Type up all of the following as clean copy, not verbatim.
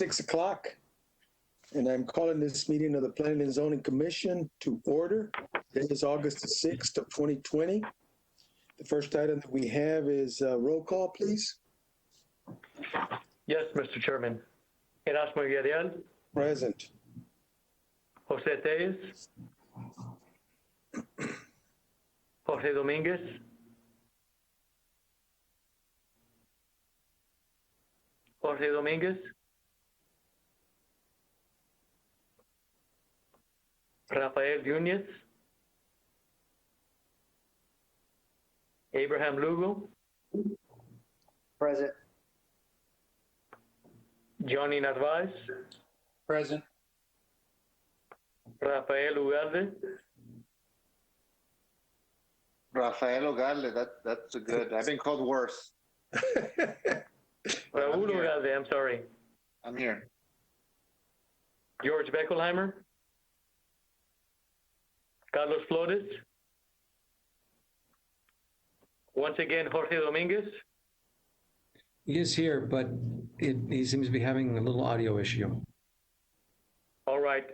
6:00, and I'm calling this meeting of the Planning and Zoning Commission to order. It is August the 6th of 2020. The first item that we have is roll call, please. Yes, Mr. Chairman. Erasmo Villarreal. Present. Jose Tellez. Jorge Dominguez. Jorge Dominguez. Rafael Yunez. Abraham Lugo. Present. Johnny Narvaez. Present. Rafael Ugalde. Rafael Ugalde, that's a good. I've been called worse. Raul Ugalde, I'm sorry. I'm here. George Beckelheimer. Carlos Flores. Once again, Jorge Dominguez. He is here, but he seems to be having a little audio issue. All right.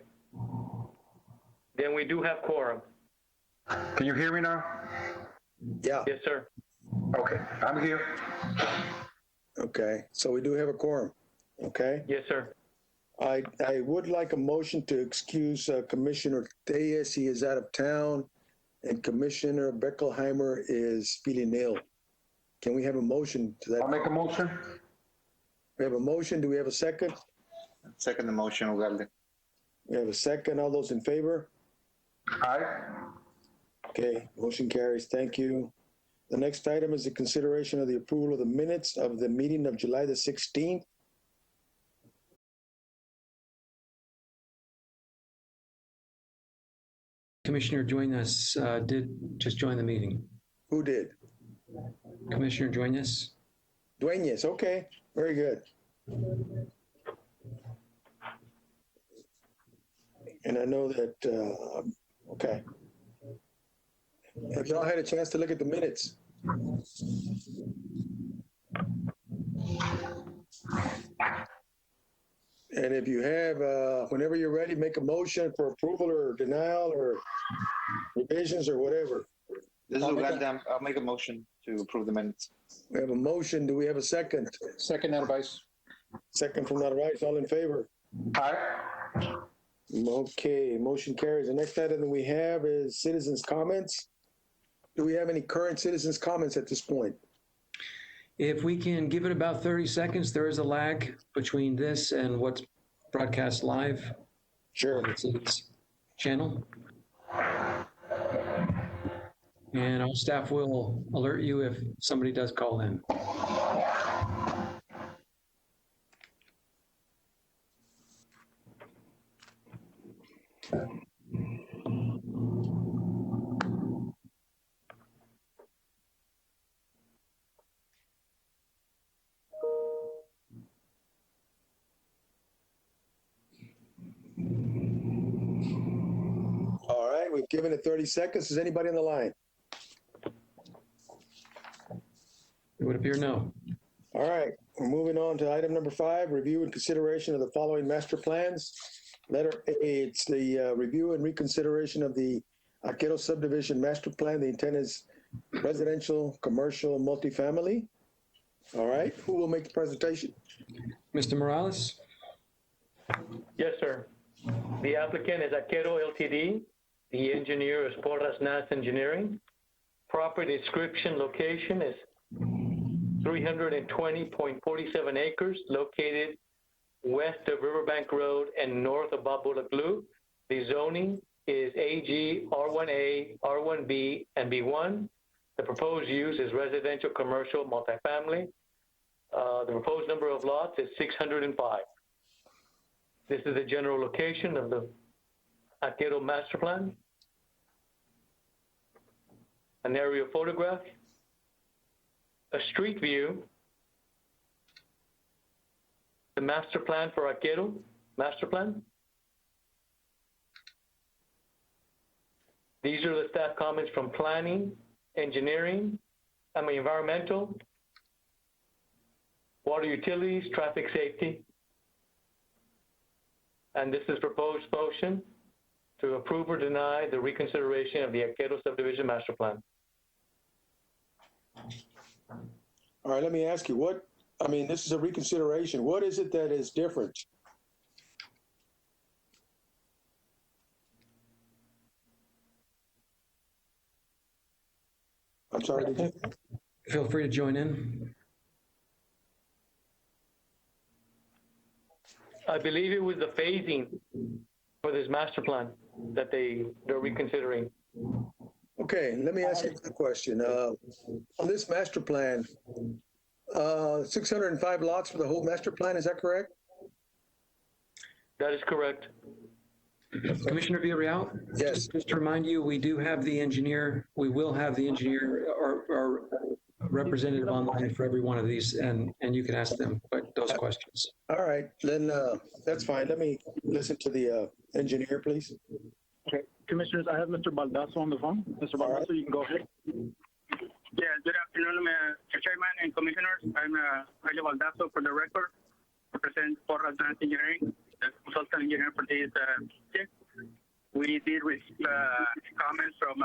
Then we do have quorum. Can you hear me now? Yeah. Yes, sir. Okay, I'm here. Okay, so we do have a quorum. Okay. Yes, sir. I would like a motion to excuse Commissioner Tellez. He is out of town, and Commissioner Beckelheimer is feeling ill. Can we have a motion to that? I'll make a motion. We have a motion. Do we have a second? Second the motion, Ugalde. We have a second. All those in favor? Aye. Okay, motion carries. Thank you. The next item is the consideration of the approval of the minutes of the meeting of July the 16th. Commissioner Duenas did just join the meeting. Who did? Commissioner Duenas? Duenas. Okay, very good. And I know that, okay. Have y'all had a chance to look at the minutes? And if you have, whenever you're ready, make a motion for approval or denial or revisions or whatever. This is Ugalde. I'll make a motion to approve the minutes. We have a motion. Do we have a second? Second, Narvaez. Second from Narvaez. All in favor? Aye. Okay, motion carries. The next item that we have is citizens' comments. Do we have any current citizens' comments at this point? If we can give it about 30 seconds, there is a lag between this and what's broadcast live. Sure. It's channel. And our staff will alert you if somebody does call in. All right, we've given it 30 seconds. Is anybody on the line? It would appear no. All right, we're moving on to item number 5, review and consideration of the following master plans. Letter A, it's the review and reconsideration of the Arquero subdivision master plan. The intent is residential, commercial, multifamily. All right, who will make the presentation? Mr. Morales? Yes, sir. The applicant is Arquero Ltd. The engineer is Porras Nas Engineering. Property description location is 320.47 acres located west of Riverbank Road and north of Babulaglu. The zoning is AG, R1A, R1B, and B1. The proposed use is residential, commercial, multifamily. The proposed number of lots is 605. This is the general location of the Arquero master plan. An aerial photograph. A street view. The master plan for Arquero master plan. These are the staff comments from planning, engineering, environmental, water utilities, traffic safety, and this is proposed motion to approve or deny the reconsideration of the Arquero subdivision master plan. All right, let me ask you this is a reconsideration. What is it that is different? I'm sorry, did you? Feel free to join in. I believe it was the phasing for this master plan that they're reconsidering. Okay, let me ask you a question. On this master plan, 605 lots for the whole master plan, is that correct? That is correct. Commissioner Villarreal? Yes. Just to remind you, we do have the engineer, we will have the engineer or representative online for every one of these, and you can ask them those questions. All right, then that's fine. Let me listen to the engineer, please. Okay, Commissioners, I have Mr. Baldasso on the phone. Mr. Baldasso, you can go ahead. Yeah, good afternoon, Mr. Chairman and Commissioners. I'm Jaime Baldasso for the record, represent for Advanced Engineering, the consultant engineer for this project. We did receive comments from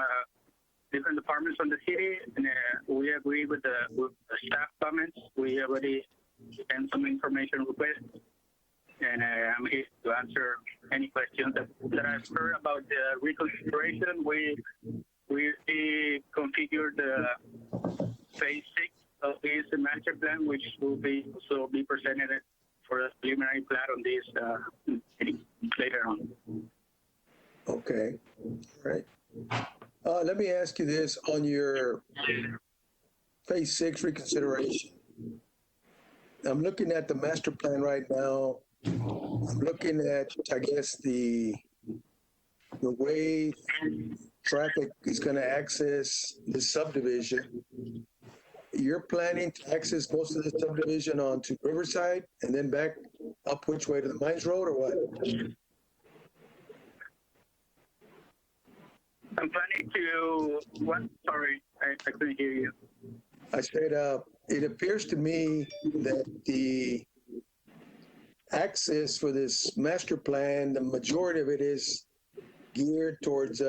different departments from the city, and we agree with the staff comments. We already sent some information requests, and I'm here to answer any questions that I've heard about the reconsideration. We configured the phase 6 of this master plan, which will be also be presented for a preliminary plan on this later on. Okay, all right. Let me ask you this on your phase 6 reconsideration. I'm looking at the master plan right now. I'm looking at, I guess, the way traffic is going to access the subdivision. You're planning to access most of the subdivision onto Riverside and then back up which way, to the Mines Road, or what? I'm planning to, what? Sorry, I couldn't hear you. I said, it appears to me that the access for this master plan, the majority of it is geared towards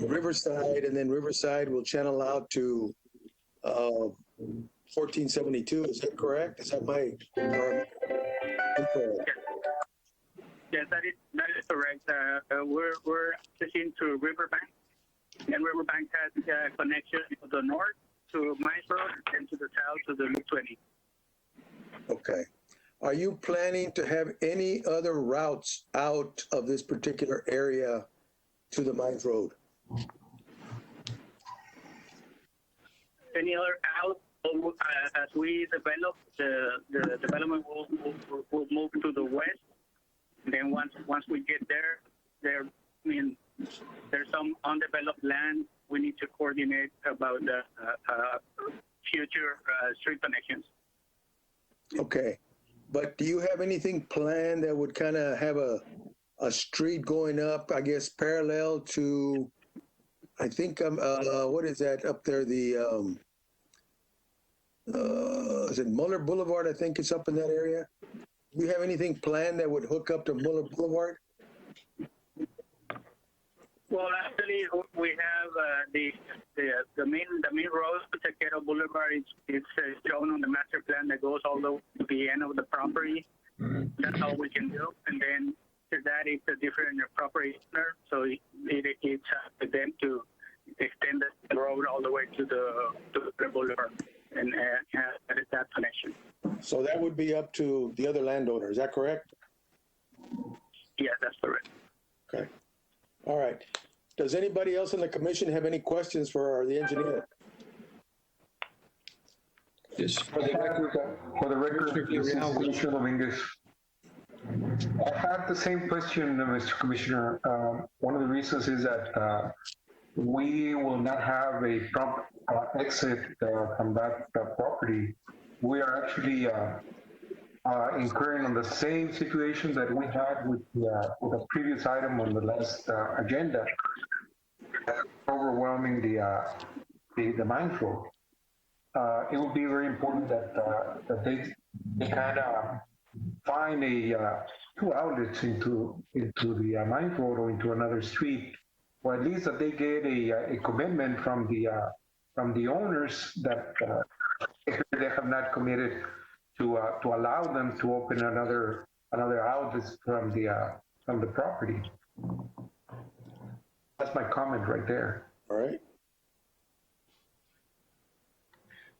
Riverside, and then Riverside will channel out to 1472. Is that correct? Is that my info? Yes, that is correct. We're accessing to Riverbank, and Riverbank has connection to the north to Mines Road and to the south to the Loop 20. Okay. Are you planning to have any other routes out of this particular area to the Mines Road? Any other out, as we develop, the development will move to the west. And then once we get there, there's some undeveloped land. We need to coordinate about the future street connections. Okay. But do you have anything planned that would kind of have a street going up, I guess, parallel to, I think, what is that up there? The, is it Muller Boulevard? I think it's up in that area. Do you have anything planned that would hook up to Muller Boulevard? Well, actually, we have the main road, Arquero Boulevard. It's shown on the master plan that goes all the way to the end of the property. That's all we can do. And then after that, it's a different property owner, so it's up to them to extend the road all the way to the boulevard and have that connection. So that would be up to the other landowner. Is that correct? Yeah, that's correct. Okay. All right. Does anybody else in the commission have any questions for the engineer? Just For the record, this is Commissioner Dominguez. I have the same question, Mr. Commissioner. One of the reasons is that we will not have a prompt exit from that property. We are actually incurring on the same situation that we had with the previous item on the last agenda, overwhelming the Mines Road. It would be very important that they kind of find a outlets into the Mine Road or into another street, or at least that they get a commitment from the owners that they have not committed to allow them to open another outlet from the property. That's my comment right there. All right.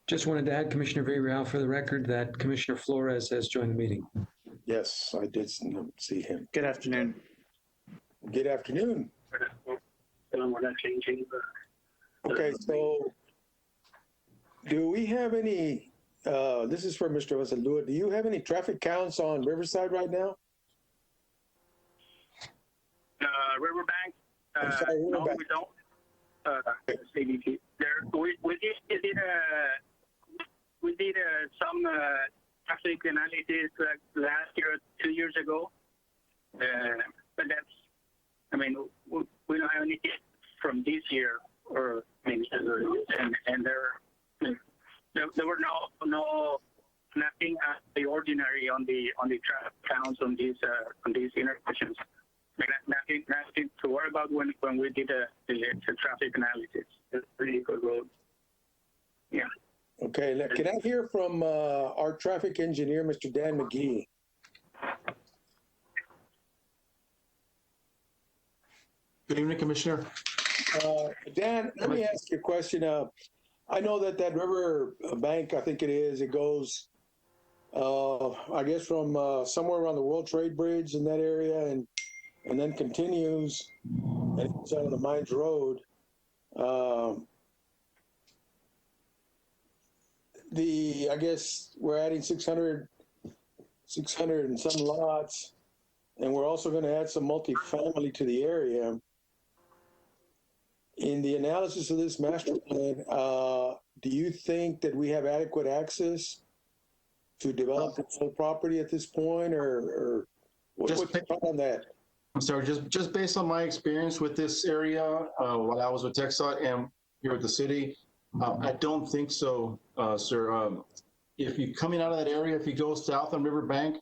Just wanted to add, Commissioner Villarreal, for the record, that Commissioner Flores has joined the meeting. Yes, I did see him. Good afternoon. Good afternoon. We're not changing the. Okay, so do we have any, this is for Mr. Vasalua, do you have any traffic counts on Riverside right now? Riverbank. I'm sorry, No, Riverbank. we don't. CDT. We did some traffic analysis last year, 2 years ago. But that's, I mean, we don't have anything from this year, or maybe, and there were nothing out of the ordinary on the traffic counts on these intersections. Like nothing to worry about when we did the traffic analysis. It's a pretty good road. Yeah. Okay, can I hear from our traffic engineer, Mr. Dan McGee? Good evening, Commissioner. Dan, let me ask you a question. I know that river bank, I think it goes, I guess from somewhere around the World Trade Bridge in that area, and then continues and it's on the Mines Road. I guess we're adding 600 and some lots, and we're also going to add some multifamily to the area. In the analysis of this master plan, do you think that we have adequate access to develop the full property at this point, or what's your thought on that? I'm sorry, just based on my experience with this area, while I was with TxDOT and here with the city, I don't think so, sir. If you're coming out of that area, if you go south on Riverbank,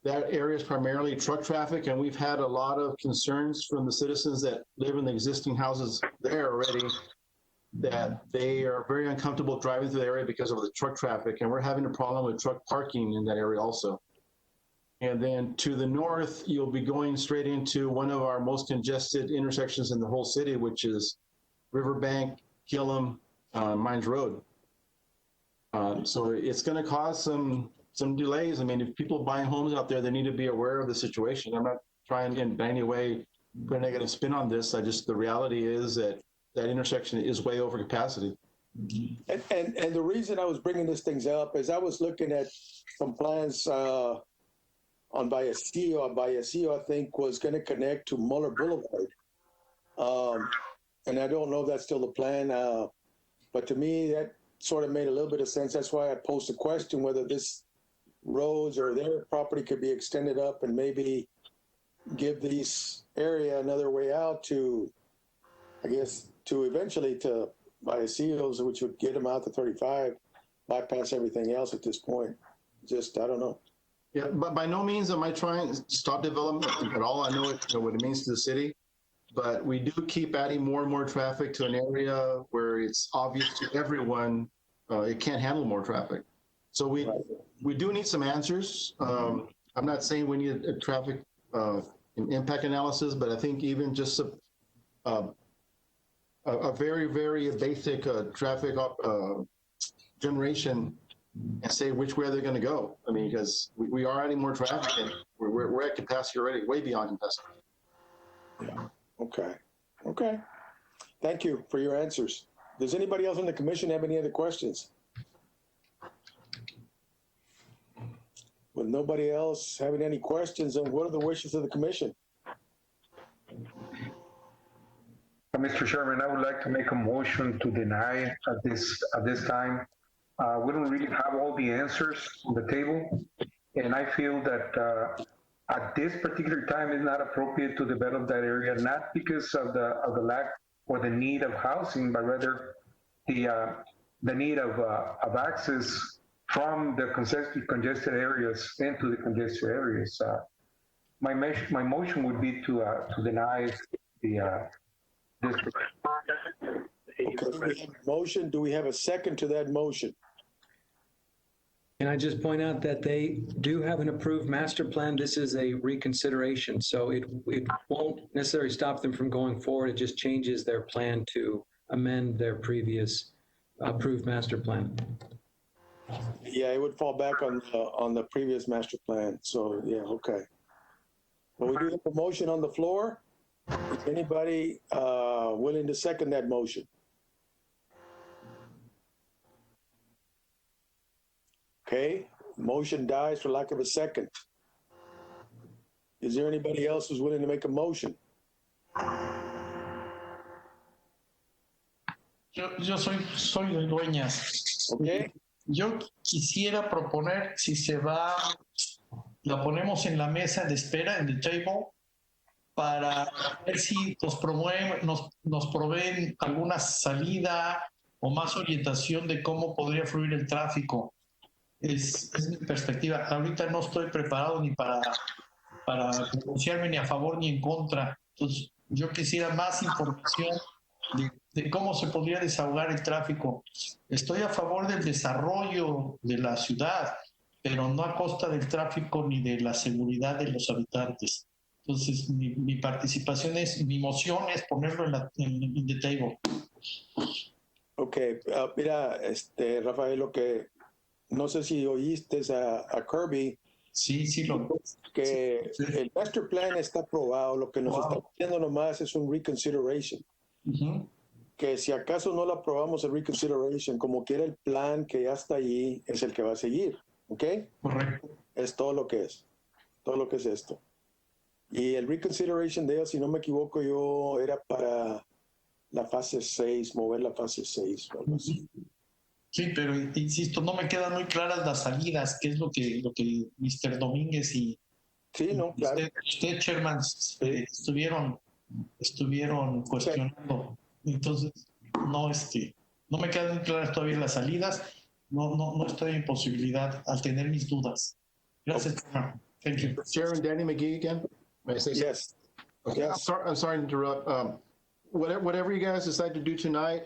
that area is primarily truck traffic, and we've had a lot of concerns from the citizens that live in the existing houses there already, that they are very uncomfortable driving through the area because of the truck traffic, and we're having a problem with truck parking in that area also. And then to the north, you'll be going straight into one of our most congested intersections in the whole city, which is Riverbank, Gillum, Mines Road. So it's going to cause some delays. I mean, if people buying homes out there, they need to be aware of the situation. I'm not trying in any way put a negative spin on this. The reality is that intersection is way over capacity. And the reason I was bringing these things up is I was looking at some plans on Vallecillo. Vallecillo, I think, was going to connect to Muller Boulevard. And I don't know if that's still the plan, but to me, that sort of made a little bit of sense. That's why I posed the question whether this roads or their property could be extended up and maybe give this area another way out to, I guess, to eventually to Vallecillo's, which would get them out to 35, bypass everything else at this point. Just, I don't know. Yeah, but by no means am I trying to stop development at all. I know what it means to the city, but we do keep adding more and more traffic to an area where it's obvious to everyone it can't handle more traffic. So we do need some answers. I'm not saying we need a traffic impact analysis, but I think even just a very, very basic traffic generation and say which way they're going to go. I mean, because we are adding more traffic and we're at capacity already, way beyond capacity. Yeah. Okay. Thank you for your answers. Does anybody else on the commission have any other questions? With nobody else having any questions, then what are the wishes of the commission? Mr. Chairman, I would like to make a motion to deny at this time. We don't really have all the answers on the table, and I feel that at this particular time it's not appropriate to develop that area, not because of the lack or the need of housing, but rather the need of access from the congested areas into the congested areas. my motion would be to deny the this. Okay, we have a motion. Do we have a second to that motion? Can I just point out that they do have an approved master plan? This is a reconsideration, so it won't necessarily stop them from going forward. It just changes their plan to amend their previous approved master plan. Yeah, it would fall back on the previous master plan. So, yeah, okay. Well, we do have a motion on the floor. Is anybody willing to second that motion? Okay, motion dies for lack of a second. Is there anybody else who's willing to make a motion? Yo soy de Dueñas. Okay, Yo quisiera proponer, si se va, la ponemos en la mesa de espera, en the table, para ver si nos proveen alguna salida o más orientación de cómo podría fluir el tráfico. Es mi perspectiva. Ahorita no estoy preparado ni para pronunciarme ni a favor ni en contra. Entonces, yo quisiera más información de cómo se podría desahogar el tráfico. Estoy a favor del desarrollo de la ciudad, pero no a costa del tráfico ni de la seguridad de los habitantes. Entonces, mi participación mi moción es ponerlo en the table. ok. Mira, Rafael, lo que no sé si oíste a Kirby, Sí, lo. que Sí. el master plan está aprobado, lo que nos está pidiendo nomás es un reconsideration. Ujú. Que si acaso no lo aprobamos el reconsideration, como quiera el plan que ya está allí, es el que va a seguir, ¿ok? Correcto. Es todo lo que es esto. Y el reconsideration de ellos, si no me equivoco, era para la fase 6, mover la fase 6 o algo así. Sí, pero insisto, no me quedan muy claras las salidas, que es lo que Mr. Domínguez y Sí, no, claro. usted Chairman, estuvieron cuestionando. Entonces, no me quedan muy claras todavía las salidas. No estoy en posibilidad al tener mis dudas. Gracias, Chairman. Thank you. Chairman Danny McGee again. May I say something? Yes. Okay, Yes. I'm sorry to interrupt. Whatever you guys decide to do tonight,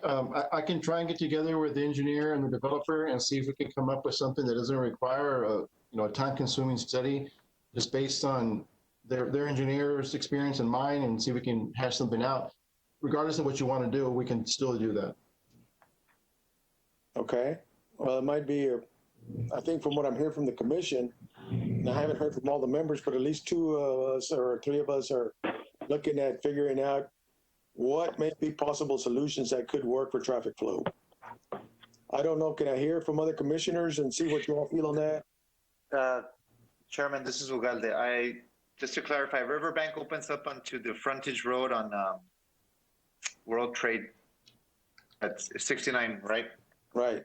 I can try and get together with the engineer and the developer and see if we can come up with something that doesn't require a time-consuming study, just based on their engineer's experience and mine, and see if we can hash something out. Regardless of what you want to do, we can still do that. Okay. Well, it might be, I think from what I'm hearing from the commission, and I haven't heard from all the members, but at least 2 of us or 3 of us are looking at figuring out what may be possible solutions that could work for traffic flow. I don't know, can I hear from other commissioners and see what you all feel on that? Chairman, this is Ugalde. Just to clarify, Riverbank opens up onto the frontage road on World Trade at 69, right? Right.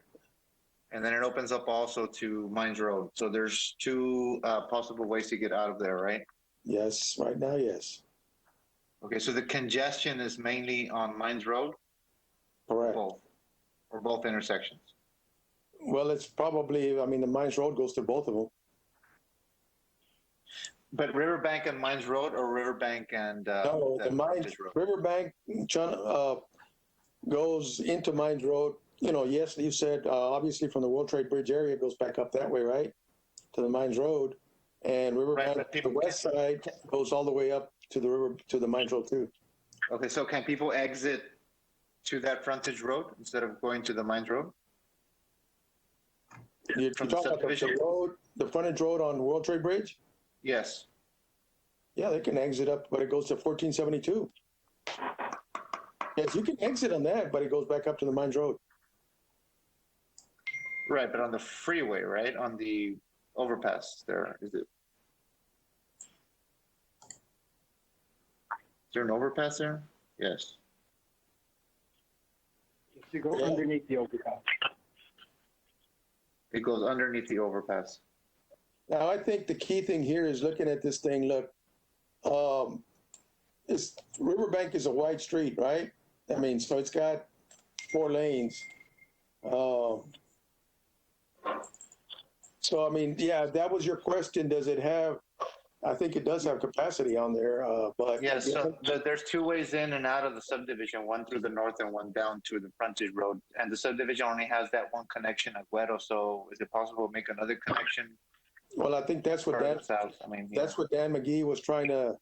And then it opens up also to Mines Road. So there's 2 possible ways to get out of there, right? Yes, right now, yes. Okay, so the congestion is mainly on Mines Road? Correct. Or both intersections? Well, it's probably, the Mines Road goes to both of them. But Riverbank and Mines Road, or Riverbank and No, the Mines, frontage road? Riverbank goes into Mines Road. Yes, you said, obviously from the World Trade Bridge area, it goes back up that way, right? To the Mines Road. And Riverbank, but the people west side goes all the way up to the Mines Road too. Okay, so can people exit to that frontage road instead of going to the Mines Road? You're From talking about subdivision? the frontage road on World Trade Bridge? Yes. Yeah, they can exit up, but it goes to 1472. Yes, you can exit on that, but it goes back up to the Mines Road. Right, but on the freeway, right? On the overpass there, is there an overpass there? Yes. To go underneath the overpass. It goes underneath the overpass. Now, I think the key thing here is looking at this thing. Look, Riverbank is a wide street, right? So it's got 4 lanes. Yeah, that was your question. Does it have I think it does have capacity on there, but. Yeah, so there's two ways in and out of the subdivision, one through the north and one down to the frontage road. And the subdivision only has that one connection at Guero, so is it possible to make another connection Well, I think that's what further south? I mean, yeah. that's what Dan McGee was trying to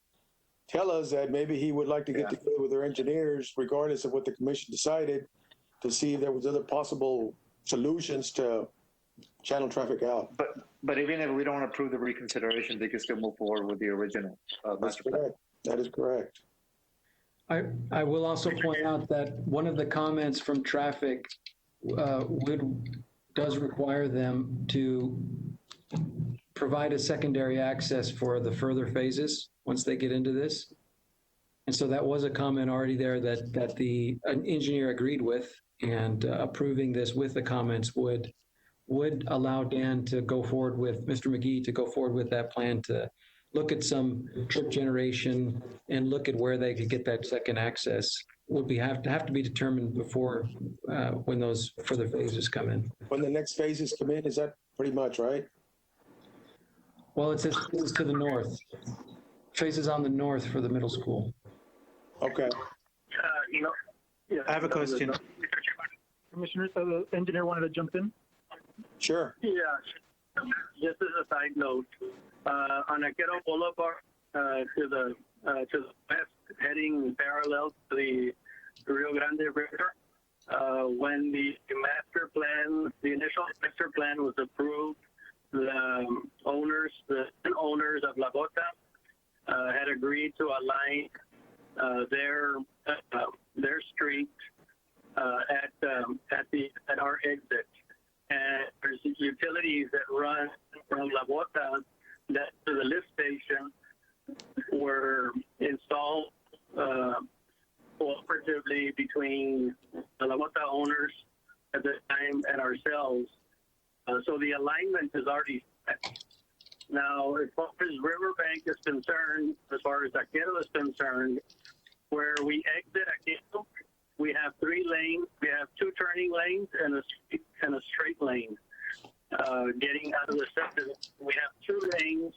tell us, that maybe he would like to get Yeah. together with their engineers, regardless of what the commission decided, to see if there was other possible solutions to channel traffic out. But even if we don't approve the reconsideration, they can still move forward with the original That's master plan. correct. That is correct. I will also point out that one of the comments from traffic does require them to provide a secondary access for the further phases once they get into this. And so that was a comment already there that the engineer agreed with, and approving this with the comments would allow Dan to go forward with, Mr. McGee to go forward with that plan to look at some trip generation and look at where they could get that second access. Would have to be determined before when those further phases come in. When the next phases come in, is that pretty much right? Well, it says phases to the north, phases on the north for the middle school. Okay. Yeah, I have a question. Commissioners, the engineer wanted to jump in. Sure. Yeah, just as a side note, on Aquero Boulevard to the west, heading parallel to the Rio Grande River, when the master plan, the initial master plan was approved, the owners of La Bota had agreed to align their street at our exit. And there's utilities that run from La Bota that to the lift station were installed cooperatively between the La Bota owners at the time and ourselves. So the alignment is already set. Now, as far as Riverbank is concerned, as far as Aquero is concerned, where we exit Aquero, we have 3 lanes. We have 2 turning lanes and a straight lane. Getting out of the subdivision, we have 2 lanes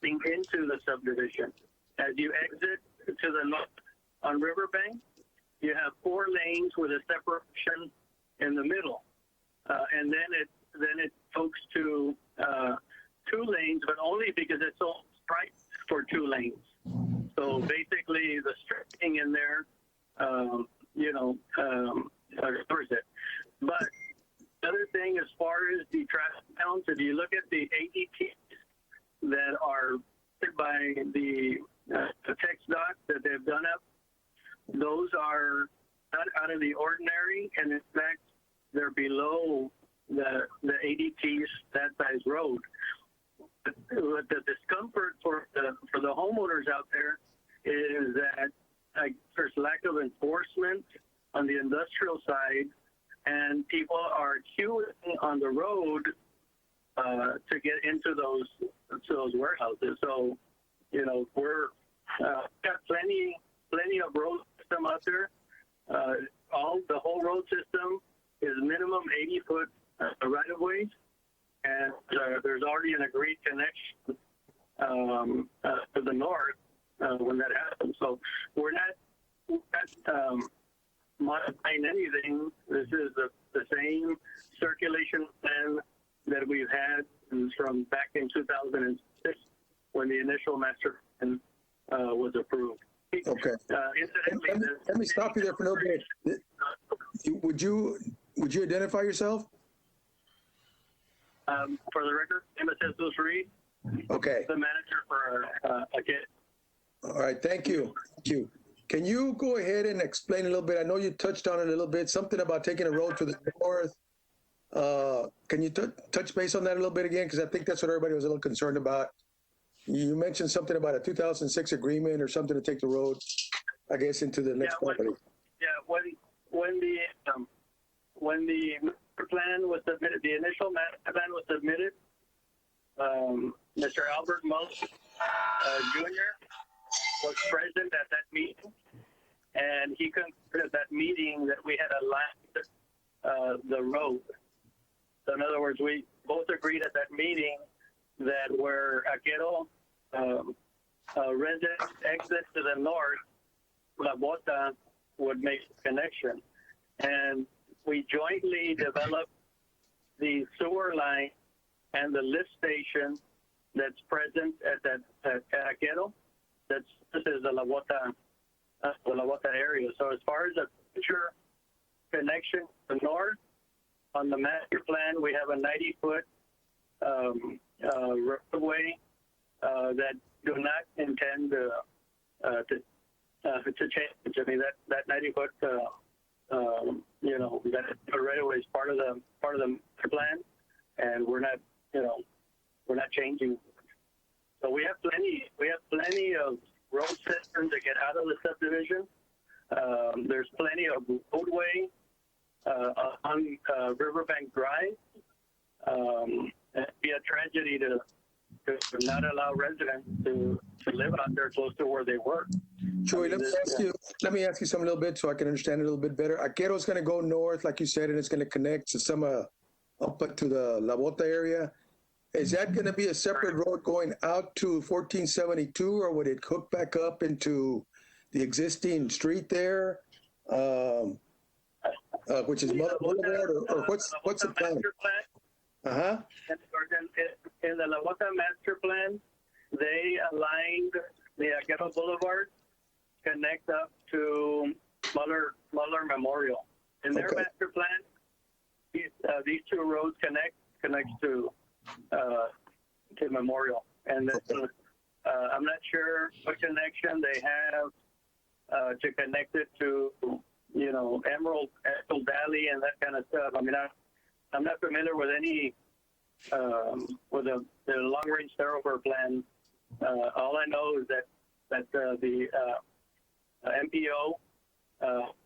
into the subdivision. As you exit to the north on Riverbank, you have 4 lanes with a separation in the middle, and then it folks to 2 lanes, but only because it's all striped for 2 lanes. So basically, the striping in there, covers it. But the other thing, as far as the traffic counts, if you look at the ADTs that are by the TxDOT that they've done up, those are not out of the ordinary, and in fact, they're below the ADTs that size road. But the discomfort for the homeowners out there is that there's lack of enforcement on the industrial side, and people are queuing on the road to get into those warehouses. So, we're got plenty of road system out there. The whole road system is minimum 80-foot right of ways, and there's already an agreed connection to the north when that happens. So we're not modifying anything. This is the same circulation plan that we've had from back in 2006 when the initial master plan was approved. Okay. Incidentally, Let me stop you there for a little bit. Would you identify yourself? For the record, Jesus Reed, Okay. the manager for Aquero. All right. Thank you. Thank you. Can you go ahead and explain a little bit? I know you touched on it a little bit, something about taking a road to the north. Can you touch base on that a little bit again? Because I think that's what everybody was a little concerned about. You mentioned something about a 2006 agreement or something to take the road, I guess, into the next property. When the master plan was submitted, the initial master plan was submitted, Mr. Albert Mulch Jr. was present at that meeting, and he concluded at that meeting that we had aligned the road. So in other words, we both agreed at that meeting that where Aquero resident exit to the north, La Bota would make the connection. And we jointly developed the sewer line and the lift station that's present at that Caraquero. This is the La Bota area. So as far as the future connection to the north, on the master plan, we have a 90-foot roadway that do not intend to change. I mean, that 90-foot, that right away is part of the master plan, and we're not changing. So we have plenty of road systems to get out of the subdivision. There's plenty of roadway on Riverbank Drive. It'd be a tragedy to not allow residents to live out there close to where they work. Joey, let me ask you something a little bit so I can understand it a little bit better. Aquero's going to go north, like you said, and it's going to connect to some up to the La Bota area. Is that going to be a separate road going out to 1472, or would it hook back up into the existing street there, which is Mother Boulevard, or what's the plan? Uh-huh. In the La Bota master plan, they aligned the Aquero Boulevard connect up to Muller Memorial. In their master plan, these two roads connects to Memorial, and then, I'm not sure what connection they have to connect it to Emerald Valley and that kind of stuff. I mean, I'm not familiar with any with the long-range thoroughfare plan. All I know is that the MPO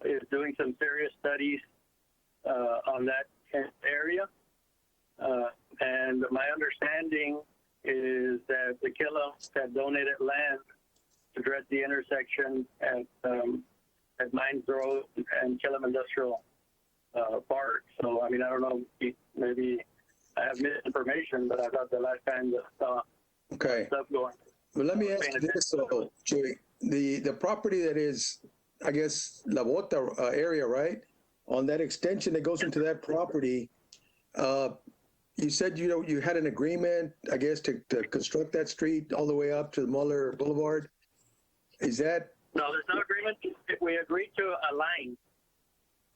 is doing some serious studies on that area, and my understanding is that the Killam had donated land to address the intersection at Mines Road and Killam Industrial Park. So, I mean, I don't know, maybe I have misinformation, but I thought the last time that saw stuff going. Well, let me ask you this, Joey. The property that is, I guess, La Bota area, right? On that extension that goes into that property, you said you had an agreement, I guess, to construct that street all the way up to Muller Boulevard. Is that? No, there's no agreement. We agreed to align.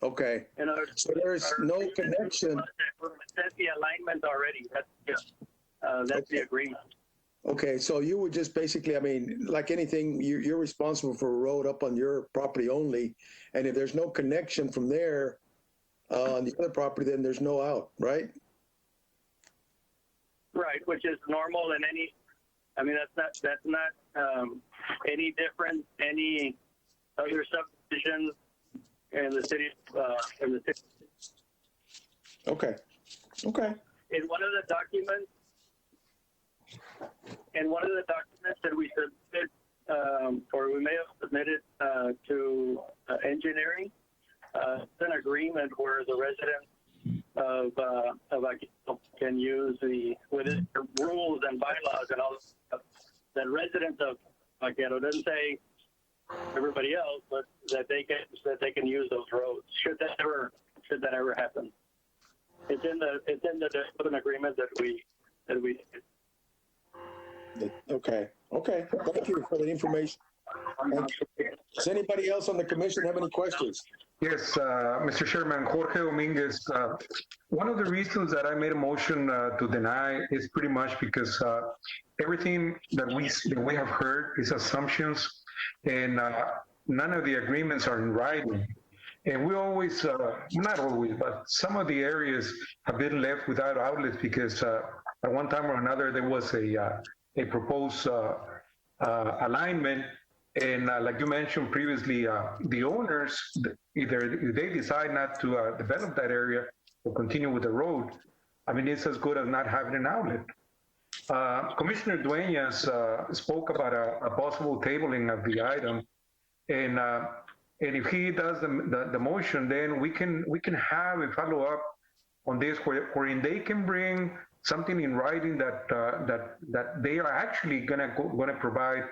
Okay. So there's no connection. That's the alignment already. That's the agreement. Okay, so you would just basically, I mean, like anything, you're responsible for a road up on your property only, and if there's no connection from there on the other property, then there's no out, right? Right, which is normal in any. I mean, that's not any different any other subdivision in the city. Okay. In one of the documents that we submitted, or we may have submitted to engineering, it's an agreement where the residents of Aquero can use within the rules and bylaws and all that stuff, that residents of Aquero, doesn't say everybody else, but that they can use those roads should that ever happen. It's in the development agreement that we Okay. Thank you for the information. Does anybody else on the commission have any questions? Yes, Mr. Chairman, Jorge Dominguez. One of the reasons that I made a motion to deny is pretty much because everything that we have heard is assumptions, and none of the agreements are in writing. And we always, not always, but some of the areas have been left without outlets because at one time or another there was a proposed alignment. And like you mentioned previously, the owners, either they decide not to develop that area or continue with the road, I mean, it's as good as not having an outlet. Commissioner Dueñas spoke about a possible tabling of the item. And if he does the motion, then we can have a follow-up on this wherein they can bring something in writing that they are actually gonna provide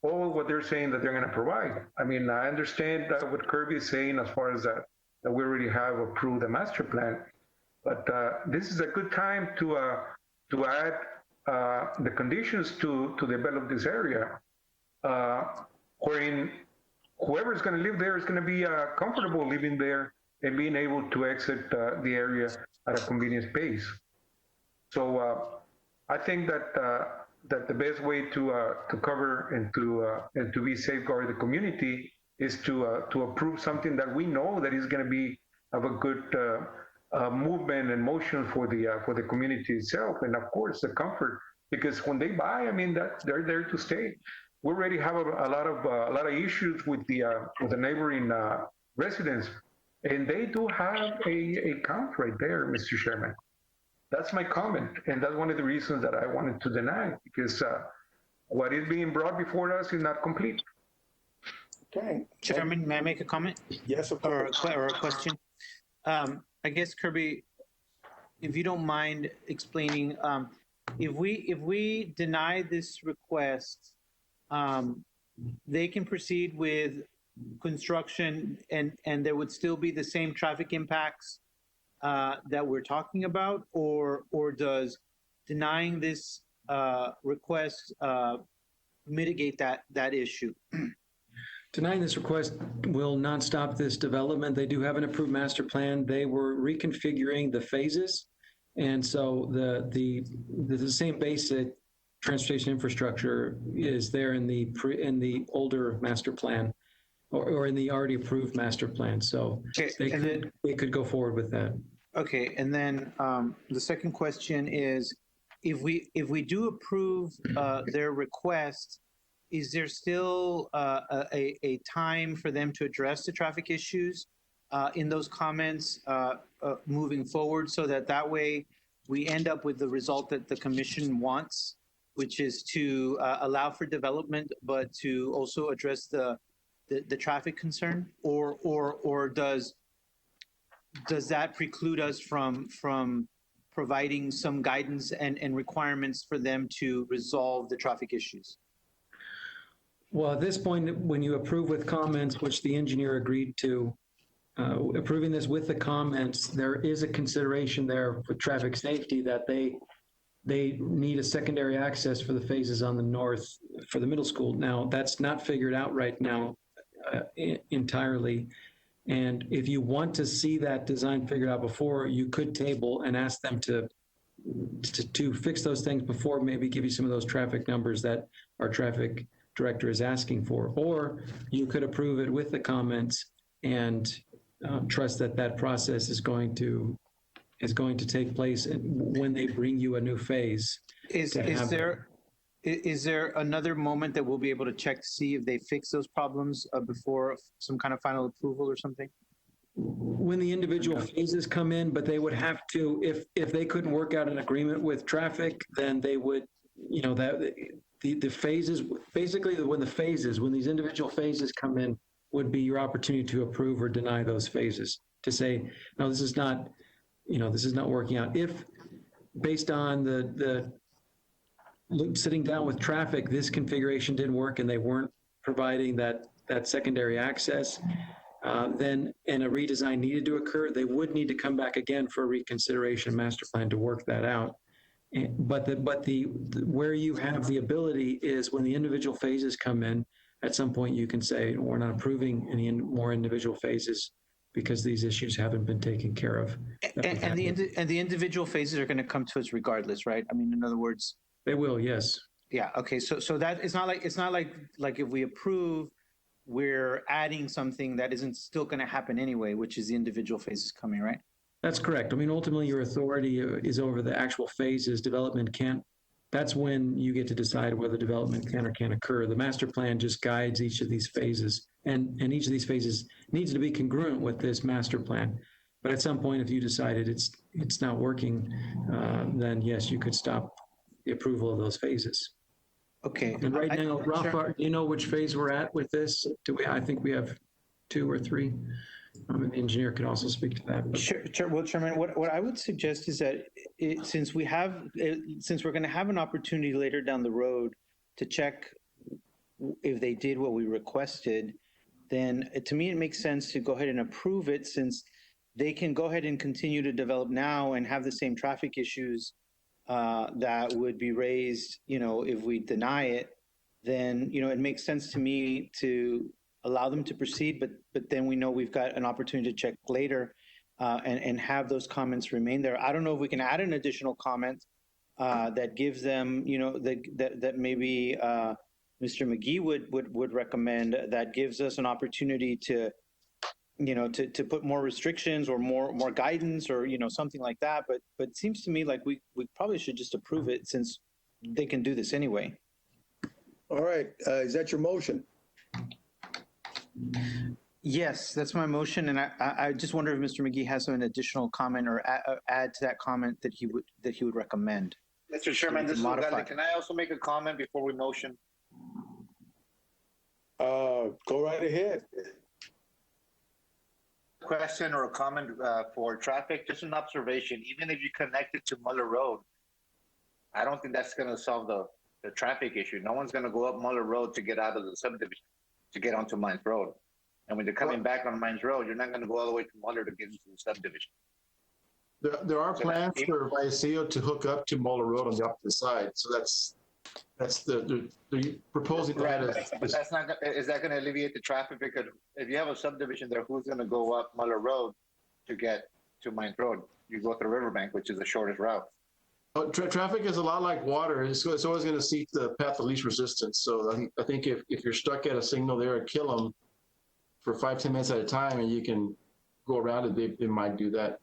all what they're saying that they're gonna provide. I mean, I understand what Kirby is saying as far as that we already have approved the master plan, but this is a good time to add the conditions to develop this area, wherein whoever is going to live there is going to be comfortable living there and being able to exit the area at a convenient pace. So I think that the best way to cover and to be safeguard the community is to approve something that we know that is going to be of a good movement and motion for the community itself, and of course the comfort, because when they buy, I mean, that they're there to stay. We already have a lot of issues with the neighboring residents, and they do have a count right there, Mr. Chairman. That's my comment, and that's one of the reasons that I wanted to deny, because what is being brought before us is not complete. Okay. Chairman, may I make a comment? Yes, of Or course. or a question? I guess, Kirby, if you don't mind explaining, if we deny this request, they can proceed with construction and there would still be the same traffic impacts that we're talking about, or does denying this request mitigate that issue? Denying this request will not stop this development. They do have an approved master plan. They were reconfiguring the phases. And so the same basic transportation infrastructure is there in the older master plan or in the already approved master plan. So Okay, they could go forward with that. Okay, and then the second question is, if we do approve their request, is there still a time for them to address the traffic issues in those comments moving forward, so that way we end up with the result that the commission wants, which is to allow for development, but to also address the traffic concern, or does that preclude us from providing some guidance and requirements for them to resolve the traffic issues? Well, at this point, when you approve with comments, which the engineer agreed to, approving this with the comments, there is a consideration there for traffic safety that they need a secondary access for the phases on the north for the middle school. Now, that's not figured out right now entirely. And if you want to see that design figured out before, you could table and ask them to fix those things before, maybe give you some of those traffic numbers that our traffic director is asking for. Or you could approve it with the comments and trust that process is going to take place when they bring you a new phase. Is there another moment that we'll be able to check to see if they fix those problems before some kind of final approval or something? When the individual phases come in, but they would have to, if they couldn't work out an agreement with traffic, then they would, that the phases, basically when these individual phases come in, would be your opportunity to approve or deny those phases, to say, no, this is not working out. If based on the sitting down with traffic, this configuration didn't work and they weren't providing that secondary access, then and a redesign needed to occur, they would need to come back again for a reconsideration master plan to work that out. But where you have the ability is when the individual phases come in, at some point you can say, we're not approving any more individual phases because these issues haven't been taken care of. And the individual phases are going to come to us regardless, right? I mean, in other words, they will, yes. Yeah. Okay. So that it's not like if we approve, we're adding something that isn't still going to happen anyway, which is the individual phases coming, right? That's correct. I mean, ultimately, your authority is over the actual phases. Development can't. That's when you get to decide whether development can or can't occur. The master plan just guides each of these phases, and each of these phases needs to be congruent with this master plan. But at some point, if you decided it's not working, then yes, you could stop the approval of those phases. Okay. And right now, Rafa, do you know which phase we're at with this? I think we have 2 or 3. The engineer can also speak to that. Well, Chairman, what I would suggest is that since we're going to have an opportunity later down the road to check if they did what we requested, then to me, it makes sense to go ahead and approve it, since they can go ahead and continue to develop now and have the same traffic issues that would be raised, if we deny it. Then, it makes sense to me to allow them to proceed, but then we know we've got an opportunity to check later and have those comments remain there. I don't know if we can add an additional comment that gives them, that maybe Mr. McGee would recommend, that gives us an opportunity to put more restrictions or more guidance, or something like that. But it seems to me like we probably should just approve it, since they can do this anyway. All right, is that your motion? Yes, that's my motion, and I just wonder if Mr. McGee has an additional comment or add to that comment that he would recommend. Mr. Chairman, this is Modify. Ugalde. Can I also make a comment before we motion? Go right ahead. Question or a comment for traffic, just an observation. Even if you connect it to Muller Road, I don't think that's going to solve the traffic issue. No one's going to go up Muller Road to get out of the subdivision to get onto Mines Road. And when you're coming back on Mines Road, you're not going to go all the way to Muller to get into the subdivision. There are plans for Vallecillo to hook up to Muller Road on the opposite side. So that's the proposing that But that's not. Is that going to alleviate the traffic? Because if you have a subdivision there, who's going to go up Muller Road to get to Mines Road? You go through Riverbank, which is the shortest route. Traffic is a lot like water. It's always going to seek the path of least resistance. So I think if you're stuck at a signal there and kill them for 5-10 minutes at a time, and you can go around it, they might do that.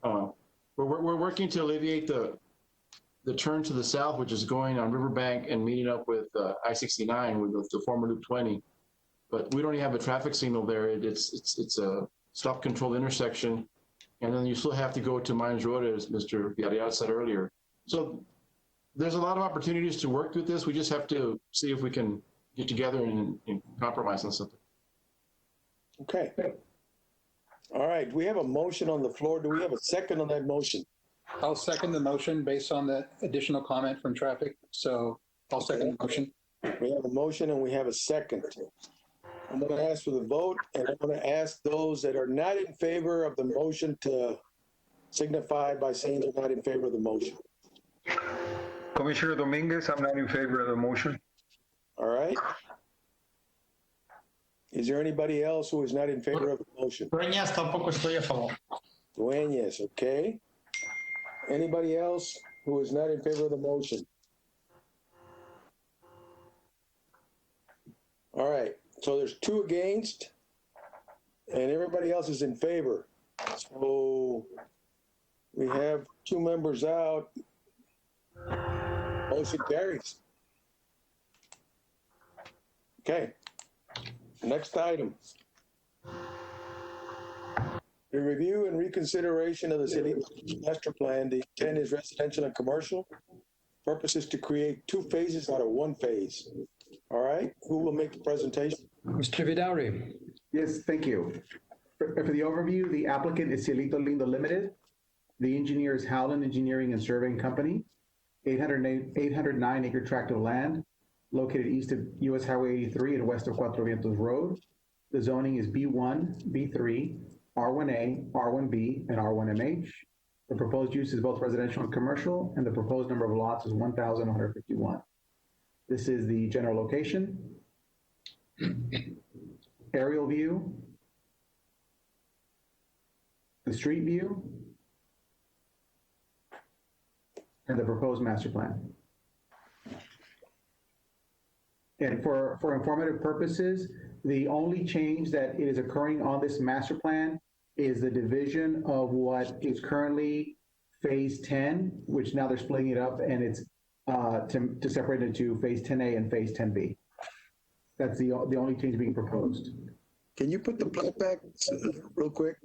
We're working to alleviate the turn to the south, which is going on Riverbank and meeting up with I-69 with the former Loop 20. But we don't even have a traffic signal there. It's a stop controlled intersection, and then you still have to go to Mines Road, as Mr. Villarreal said earlier. So there's a lot of opportunities to work with this. We just have to see if we can get together and compromise on something. Okay. All right, we have a motion on the floor. Do we have a second on that motion? I'll second the motion based on that additional comment from traffic. So I'll second the motion. We have a motion and we have a second. I'm going to ask for the vote, and I'm going to ask those that are not in favor of the motion to signify by saying they're not in favor of the motion. Commissioner Dominguez, I'm not in favor of the motion. All right. Is there anybody else who is not in favor of the motion? Dueñas, tampoco estoy a favor. Dueñas, okay. Anybody else who is not in favor of the motion? All right, so there's 2 against, and everybody else is in favor. So we have 2 members out. Motion carries. Okay. Next item. The review and reconsideration of the city master plan. The intent is residential and commercial. Purpose is to create 2 phases out of 1 phase. All right, who will make the presentation? Mr. Vidaurri. Yes, thank you. For the overview, the applicant is Cielito Lindo Limited. The engineer is Howland Engineering and Surveying Company. 809-acre tract of land located east of US Highway 83 and west of Cuatro Vientos Road. The zoning is B1, B3, R1A, R1B, and R1MH. The proposed use is both residential and commercial, and the proposed number of lots is 1,151. This is the general location, aerial view, the street view, and the proposed master plan. And for informative purposes, the only change that is occurring on this master plan is the division of what is currently phase 10, which now they're splitting it up, and it's to separate it into phase 10A and phase 10B. That's the only change being proposed. Can you put the plot back real quick?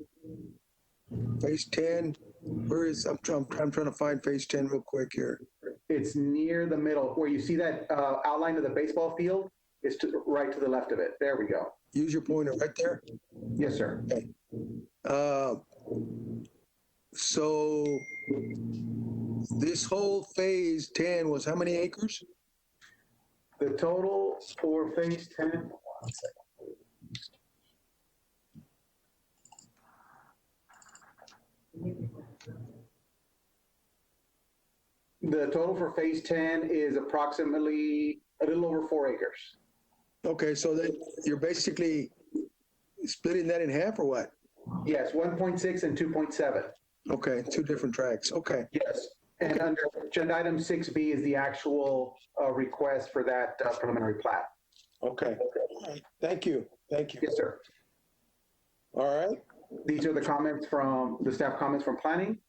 Phase 10, where is, I'm trying to find phase 10 real quick here. It's near the middle, where you see that outline of the baseball field. It's right to the left of it. There we go. Use your pointer right there. Yes, sir. Okay. So this whole phase 10 was how many acres? The total for phase 10. The total for phase 10 is approximately a little over 4 acres. Okay, so then you're basically splitting that in half or what? Yes, 1.6 and 2.7. Okay, two different tracks. Okay. Yes. And under agenda item 6B is the actual request for that preliminary plat. Okay. All right. Thank you. Thank you. Yes, sir. All right. These are the comments from the staff comments from planning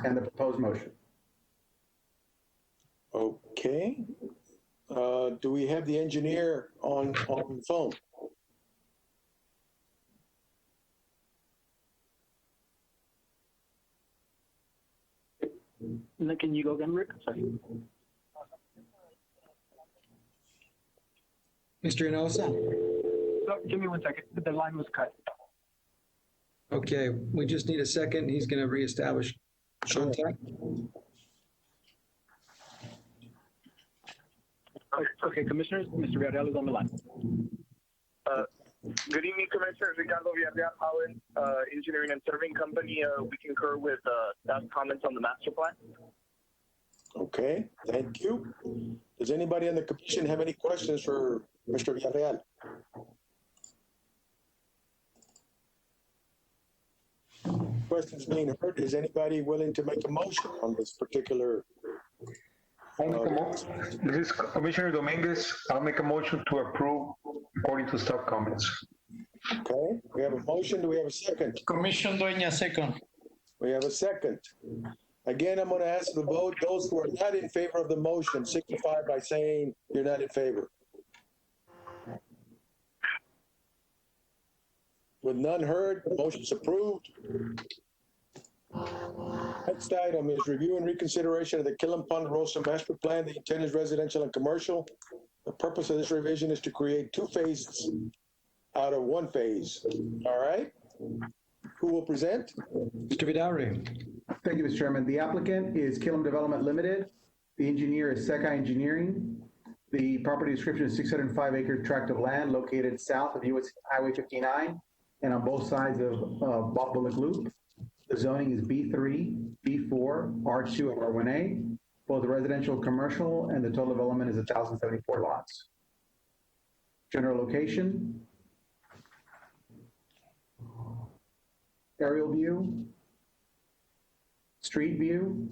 and the proposed motion. Okay. Do we have the engineer on the phone? Can you go again, Rick? Sorry. Mr. Enosa? Give me 1 second. The line was cut. Okay, we just need a second. He's going to reestablish contact. Okay, Commissioners, Mr. Villarreal is on the line. Good evening, Commissioners. Ricardo Villarreal, Howland Engineering and Surveying Company. We concur with staff comments on the master plan. Okay, thank you. Does anybody on the commission have any questions for Mr. Villarreal? Questions being heard. Is anybody willing to make a motion on this particular? This is Commissioner Dominguez. I'll make a motion to approve according to staff comments. Okay, we have a motion. Do we have a second? Commission Dueña, second. We have a second. Again, I'm going to ask the vote. Those who are not in favor of the motion, signify by saying you're not in favor. With none heard, the motion's approved. Next item is review and reconsideration of the Killam Ponderosa Master Plan. The intent is residential and commercial. The purpose of this revision is to create two phases out of one phase. All right? Who will present? Mr. Vidaurri. Thank you, Mr. Chairman. The applicant is Killam Development Limited. The engineer is Seca Engineering. The property description is 605-acre tract of land located south of US Highway 59 and on both sides of Bob Bullock Loop. The zoning is B3, B4, R2, and R1A. Both residential, commercial, and the total development is 1,074 lots. General location. Aerial view. Street view.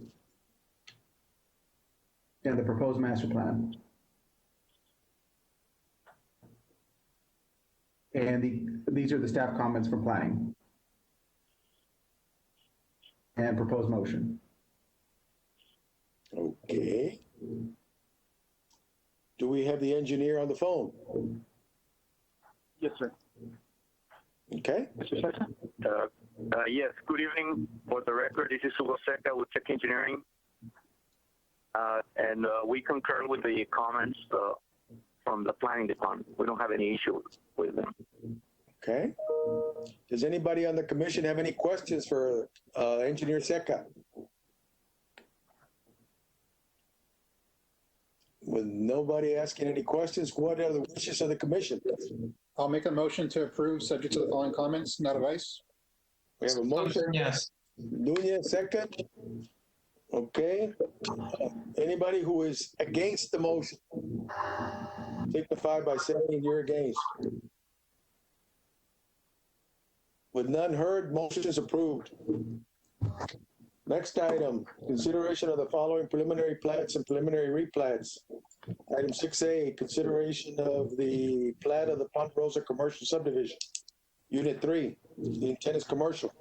And the proposed master plan. And these are the staff comments from planning. And proposed motion. Okay. Do we have the engineer on the phone? Yes, sir. Okay. Mr. Seca? Yes, good evening. For the record, this is Hugo Seca with Tech Engineering. And we concur with the comments from the planning department. We don't have any issue with them. Okay. Does anybody on the commission have any questions for Engineer Seca? With nobody asking any questions, what are the wishes of the commission? I'll make a motion to approve, subject to the following comments, not advice. We have a motion. Yes. Nunez, second. Okay. Anybody who is against the motion, signify by saying you're against. With none heard, motion is approved. Next item, consideration of the following preliminary plats and preliminary replats. Item 6A, consideration of the plat of the Ponderosa Commercial Subdivision. Unit 3, the intent is commercial.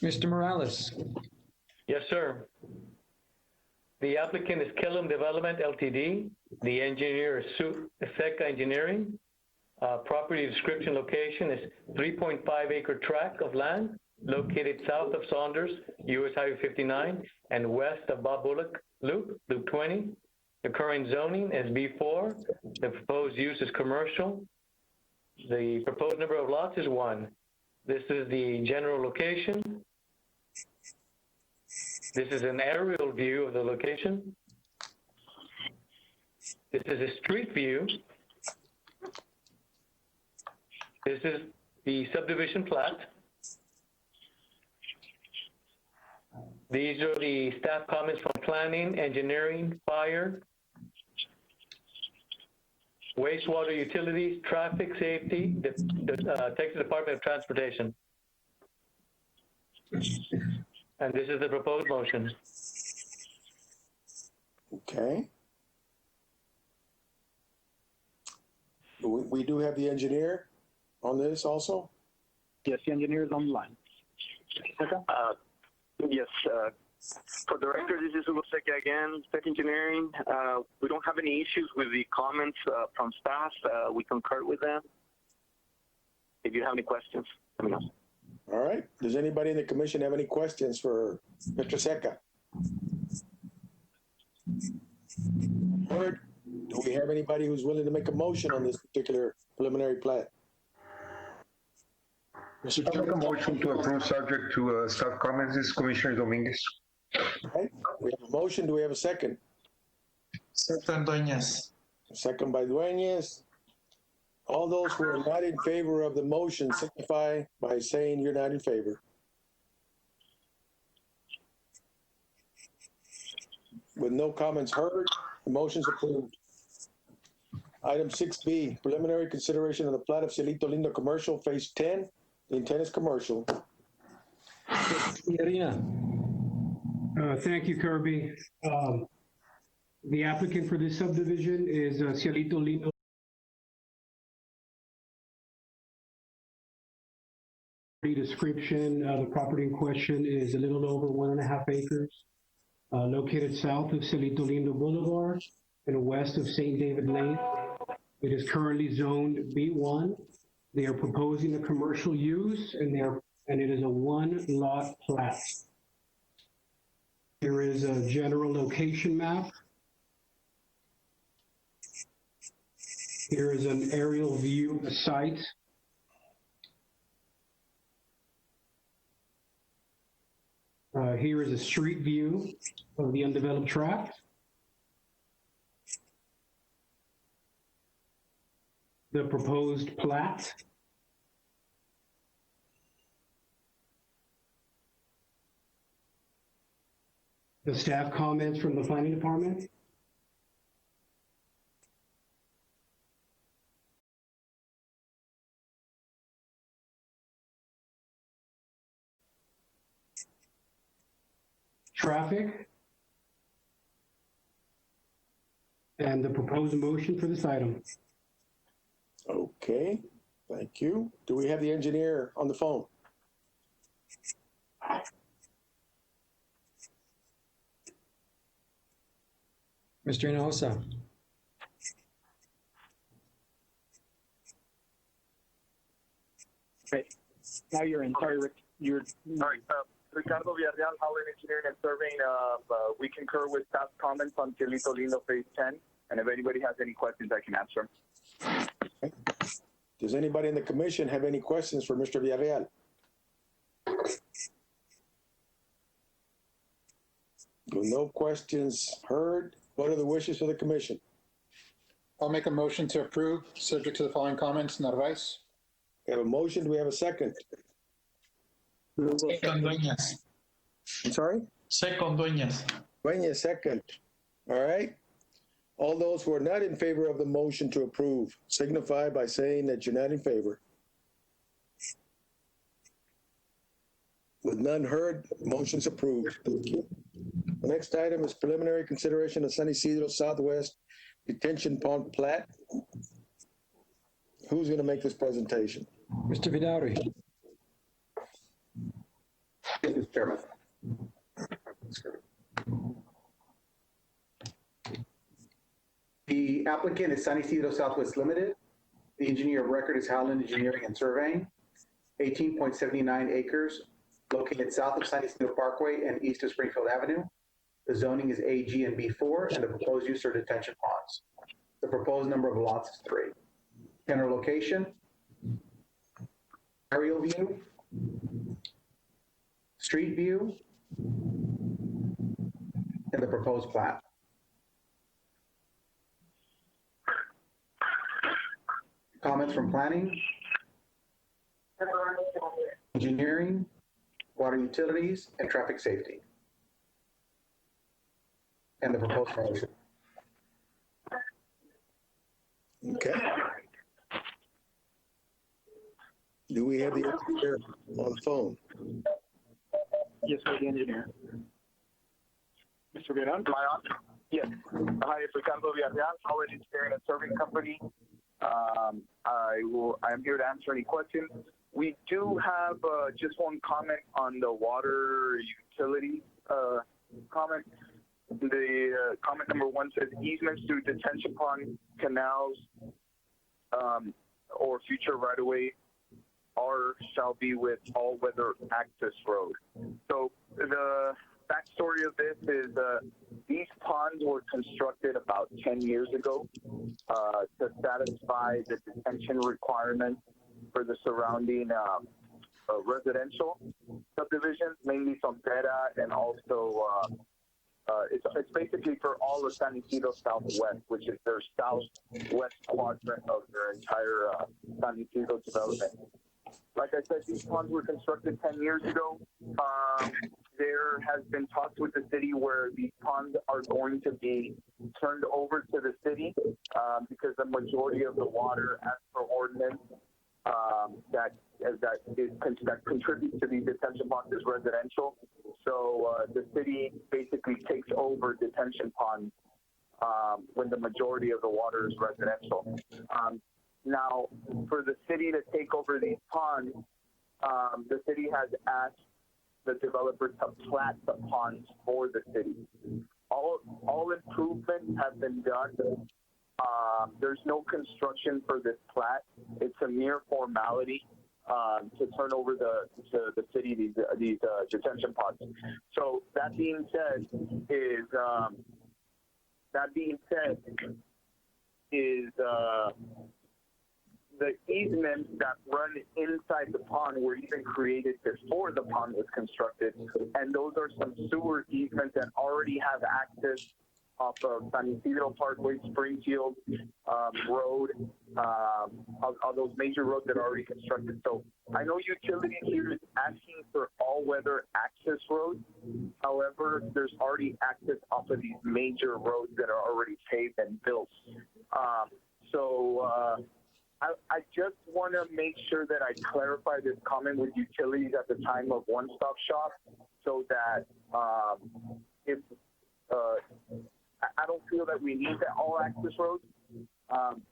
Mr. Morales. Yes, sir. The applicant is Killam Development Ltd. The engineer is Seca Engineering. Property description location is 3.5-acre tract of land located south of Saunders, US Highway 59, and west of Bob Bullock Loop, Loop 20. The current zoning is B4. The proposed use is commercial. The proposed number of lots is 1. This is the general location. This is an aerial view of the location. This is a street view. This is the subdivision plat. These are the staff comments from planning, engineering, fire, wastewater utilities, traffic safety, the Texas Department of Transportation. And this is the proposed motion. Okay. We do have the engineer on this also? Yes, the engineer is on the line. Yes, for the record, this is Hugo Seca again, Tech Engineering. We don't have any issues with the comments from staff. We concur with them. If you have any questions, let me know. All right. Does anybody in the commission have any questions for Mr. Seca? Heard? Do we have anybody who's willing to make a motion on this particular preliminary plat? I make a motion to approve subject to staff comments. This is Commissioner Dominguez. Okay. We have a motion. Do we have a second? Second, Dueñas. Second by Dueñas. All those who are not in favor of the motion signify by saying you're not in favor. With no comments heard, the motion's approved. Item 6B, preliminary consideration of the plat of Cielito Lindo Commercial Phase 10. The intent is commercial. Thank you, Kirby. The applicant for this subdivision is Cielito Lindo. Description, the property in question is a little over 1.5 acres, located south of Cielito Lindo Boulevard and west of St. David Lane. It is currently zoned B1. They are proposing a commercial use, and it is a 1-lot plat. Here is a general location map. Here is an aerial view of the site. Here is a street view of the undeveloped tract. The proposed plat. The staff comments from the planning department. Traffic. And the proposed motion for this item. Okay, thank you. Do we have the engineer on the phone? Mr. Hinojosa. Okay, now you're in. Sorry, Rick. Sorry, Ricardo Villarreal, Howard Engineering and Surveying. We concur with staff comments on Cielito Lindo Phase 10, and if anybody has any questions, I can answer. Okay. Does anybody in the commission have any questions for Mr. Villarreal? With no questions heard, what are the wishes of the commission? I'll make a motion to approve, subject to the following comments and advice. We have a motion. Do we have a second? Second, Dueñas. I'm sorry? Second, Dueñas. Dueñas, second. All right. All those who are not in favor of the motion to approve signify by saying that you're not in favor. With none heard, motion's approved. Thank you. The next item is preliminary consideration of San Isidro Southwest Detention Pond plat. Who's going to make this presentation? Mr. Vidaurri. Mr. Chairman. The applicant is San Isidro Southwest Limited. The engineer of record is Howland Engineering and Surveying. 18.79 acres located south of San Isidro Parkway and east of Springfield Avenue. The zoning is AG and B4, and the proposed use are detention ponds. The proposed number of lots is 3. General location, aerial view, street view, and the proposed plat. Comments from planning, engineering, water utilities, and traffic safety. And the proposed motion. Okay. Do we have the engineer on the phone? Yes, sir, the engineer. Mr. Villarreal? Am I on? Yes. Hi, it's Ricardo Villarreal, Howard Engineering and Serving Company. I'm here to answer any questions. We do have just one comment on the water utility comment. The comment number 1 says easements through detention pond, canals, or future right-of-way shall be with all-weather access road. So the backstory of this is these ponds were constructed about 10 years ago to satisfy the detention requirements for the surrounding residential subdivisions, mainly Frontera, and also it's basically for all of San Isidro Southwest, which is their southwest quadrant of their entire San Isidro development. Like I said, these ponds were constructed 10 years ago. There has been talks with the city where these ponds are going to be turned over to the city because the majority of the water, as per ordinance, that contributes to these detention ponds is residential. So the city basically takes over detention ponds when the majority of the water is residential. Now, for the city to take over these ponds, the city has asked the developer to plat the ponds for the city. All improvements have been done. There's no construction for this plat. It's a mere formality to turn over to the city these detention ponds. So that being said, the easements that run inside the pond were even created before the pond was constructed, and those are some sewer easements that already have access off of San Isidro Parkway, Springfield Road, all those major roads that are already constructed. So I know utilities here is asking for all-weather access roads. However, there's already access off of these major roads that are already paved and built. I just want to make sure that I clarify this comment with utilities at the time of one-stop shop, so that if I don't feel that we need the all-access roads,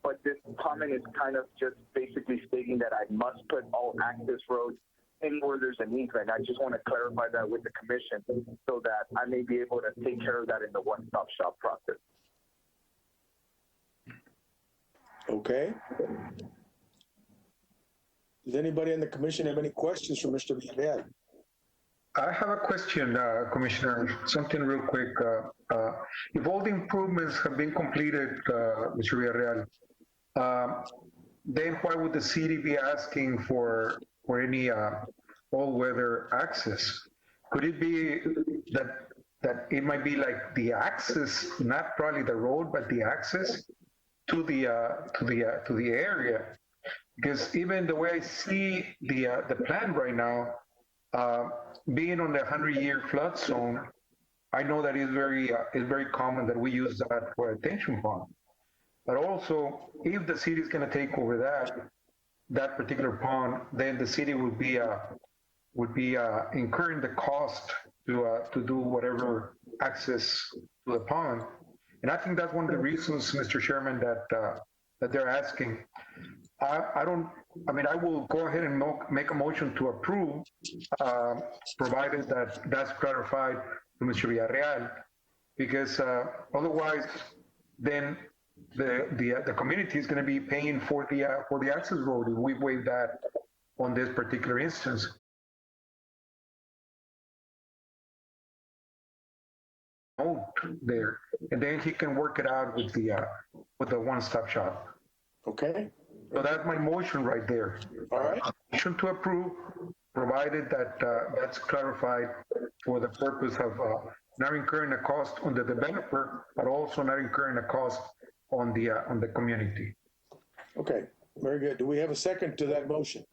but this comment is kind of just basically stating that I must put all-access roads anywhere there's an easement. I just want to clarify that with the commission so that I may be able to take care of that in the one-stop shop process. Okay. Does anybody in the commission have any questions for Mr. Villarreal? I have a question, Commissioner, something real quick. If all the improvements have been completed, Mr. Villarreal, then why would the city be asking for any all-weather access? Could it be that it might be like the access, not probably the road, but the access to the area? Because even the way I see the plan right now, being on the 100-year flood zone, I know that it's very common that we use that for a detention pond. But also, if the city is going to take over that particular pond, then the city would be incurring the cost to do whatever access to the pond. And I think that's one of the reasons, Mr. Chairman, that they're asking. I will go ahead and make a motion to approve, provided that that's clarified to Mr. Villarreal, because otherwise, then the community is going to be paying for the access road if we waive that on this particular instance. There, and then he can work it out with the one-stop shop. Okay, So that's my motion right there. All right. Motion to approve, provided that that's clarified for the purpose of not incurring a cost on the developer, but also not incurring a cost on the community. Okay, very good. Do we have a second to that motion?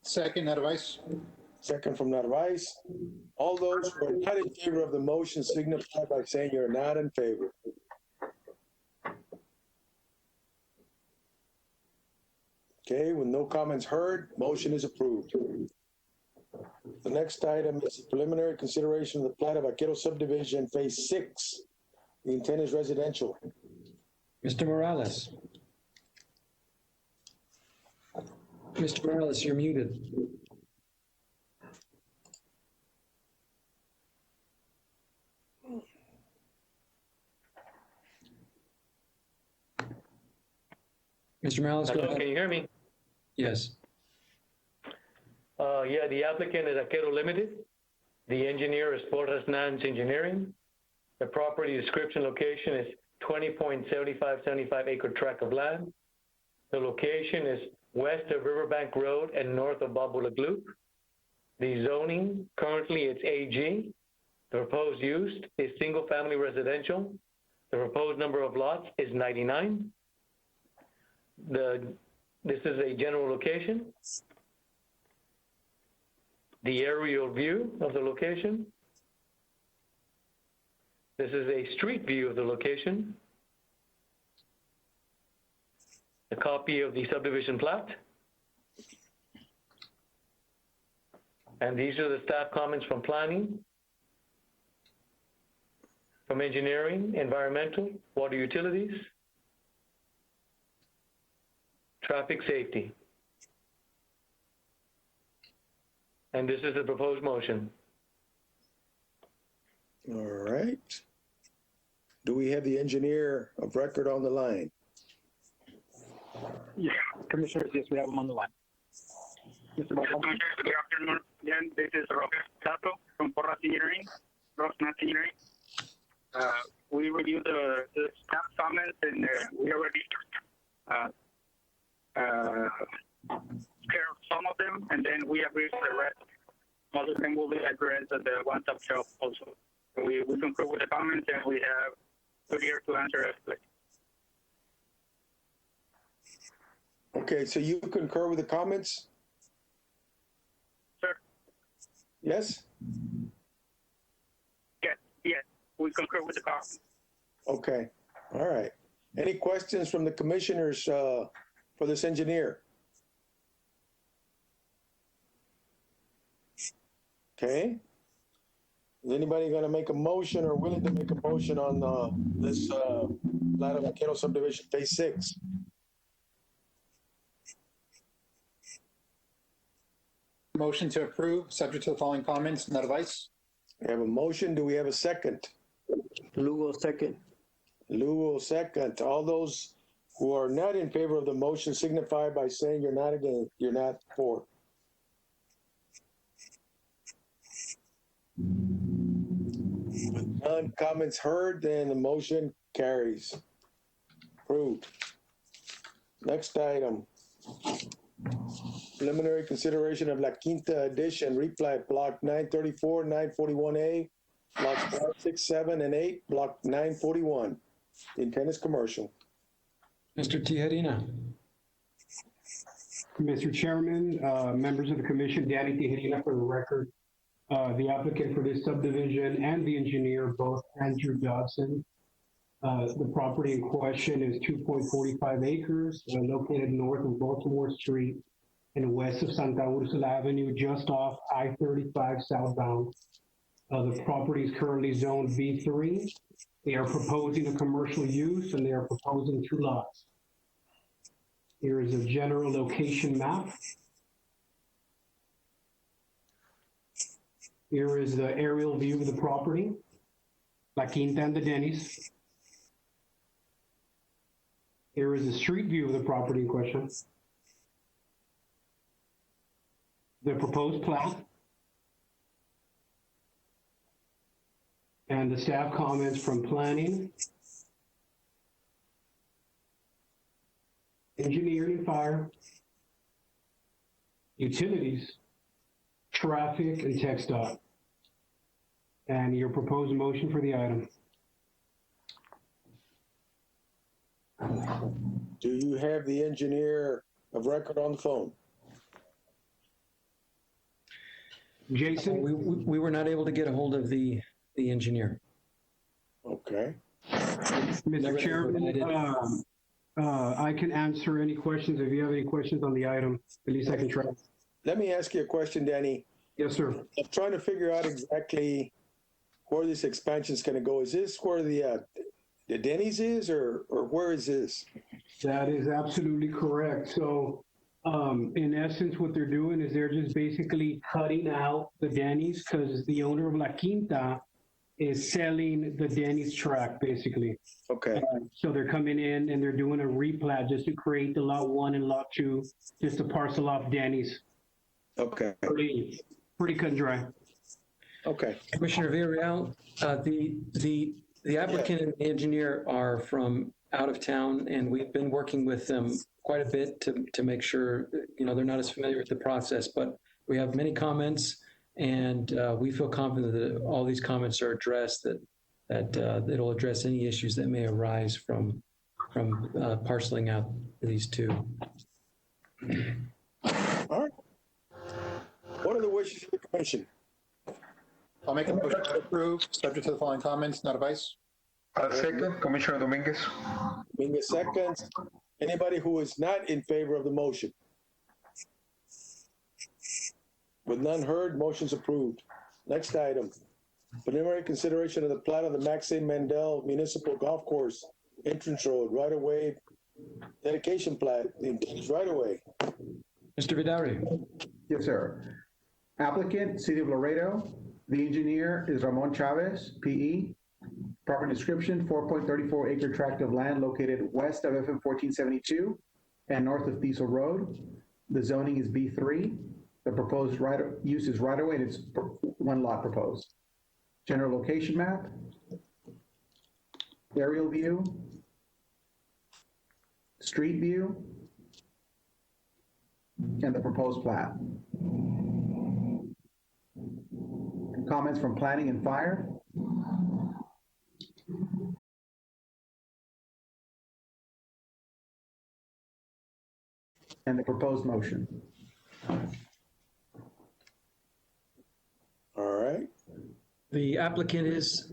Second, Narvaez. Second from Narvaez. All those who are not in favor of the motion signify by saying you're not in favor. Okay, with no comments heard, motion is approved. The next item is preliminary consideration of the plat of Vaquero subdivision, phase 6. The intent is residential. Mr. Morales. Mr. Morales, you're muted. Mr. Morales, go Hello, ahead. can you hear me? Yes. Yeah, the applicant is Aquero Limited. The engineer is Porras Nance Engineering. The property description location is 20.7575 acre tract of land. The location is west of Riverbank Road and north of Babula Loop. The zoning, currently it's AG. The proposed use is single family residential. The proposed number of lots is 99. This is a general location. The aerial view of the location. This is a street view of the location. A copy of the subdivision plat. And these are the staff comments from planning, from engineering, environmental, water utilities, traffic safety. And this is the proposed motion. All right. Do we have the engineer of record on the line? Yeah, Commissioners, yes, we have him on the line. Mr. Baldasso. Good afternoon. Again, this is Robert Sato from Porras Engineering, Porras Nance Engineering. We reviewed the staff comments and we already care of some of them, and then we agree with the rest. Most of them will be addressed at the one-stop shop also. So we concur with the comments, and we have good here to answer everything. Okay, so you concur with the comments? Sir? Yes? Yes, we concur with the comments. Okay, all right. Any questions from the commissioners for this engineer? Okay. Is anybody going to make a motion or willing to make a motion on this plat of Vaquero subdivision, phase 6? Motion to approve, subject to the following comments. Narvaez. We have a motion. Do we have a second? Lugo, second. Lugo, second. All those who are not in favor of the motion signify by saying you're not against, you're not for. With none comments heard, then the motion carries. Approved. Next item. Preliminary consideration of La Quinta Edition replat block 934, 941A, blocks 5, 6, 7, and 8, block 941. The intent is commercial. Mr. Tijerina. Mr. Chairman, members of the commission, Danny Tijerina for the record. The applicant for this subdivision and the engineer, both Andrew Dodson. The property in question is 2.45 acres, located north of Baltimore Street and west of Santa Ursula Avenue, just off I-35 southbound. The property is currently zoned B3. They are proposing a commercial use and they are proposing 2 lots. Here is a general location map. Here is the aerial view of the property, La Quinta and the Denny's. Here is the street view of the property in question. The proposed plat. And the staff comments from planning, engineering and fire, utilities, traffic, and TxDOT. And your proposed motion for the item. Do you have the engineer of record on the phone? Jason? We were not able to get a hold of the engineer. Okay. Mr. Chairman, I can answer any questions. If you have any questions on the item, at least I can try. Let me ask you a question, Danny. Yes, sir. I'm trying to figure out exactly where this expansion is going to go. Is this where the Denny's is, or where is this? That is absolutely correct. So, in essence, what they're doing is they're just basically cutting out the Denny's because the owner of La Quinta is selling the Denny's tract, basically. Okay. So they're coming in and they're doing a replat just to create the lot 1 and lot 2, just to parcel off Denny's. Okay. Pretty cut and dry. Okay. Commissioner Villarreal, the applicant and the engineer are from out of town, and we've been working with them quite a bit to make sure, they're not as familiar with the process, but we have many comments, and we feel confident that all these comments are addressed, that it'll address any issues that may arise from parceling out these two. All right. What are the wishes of the commission? I'll make a motion to approve, subject to the following comments, not advice. Second, Commissioner Dominguez. Dominguez seconds. Anybody who is not in favor of the motion? With none heard, motion's approved. Next item. Preliminary consideration of the plat of the Maxine Mandel Municipal Golf Course entrance road, right-of-way dedication plat, the intended right-of-way. Mr. Vidari. Yes, sir. Applicant, City of Laredo. The engineer is Ramon Chavez, PE. Proper description, 4.34 acre tract of land located west of FM 1472 and north of Diesel Road. The zoning is B3. The proposed use is right away, and it's one lot proposed. General location map, aerial view, street view, and the proposed plat. Comments from planning and fire? And the proposed motion. All right. The applicant is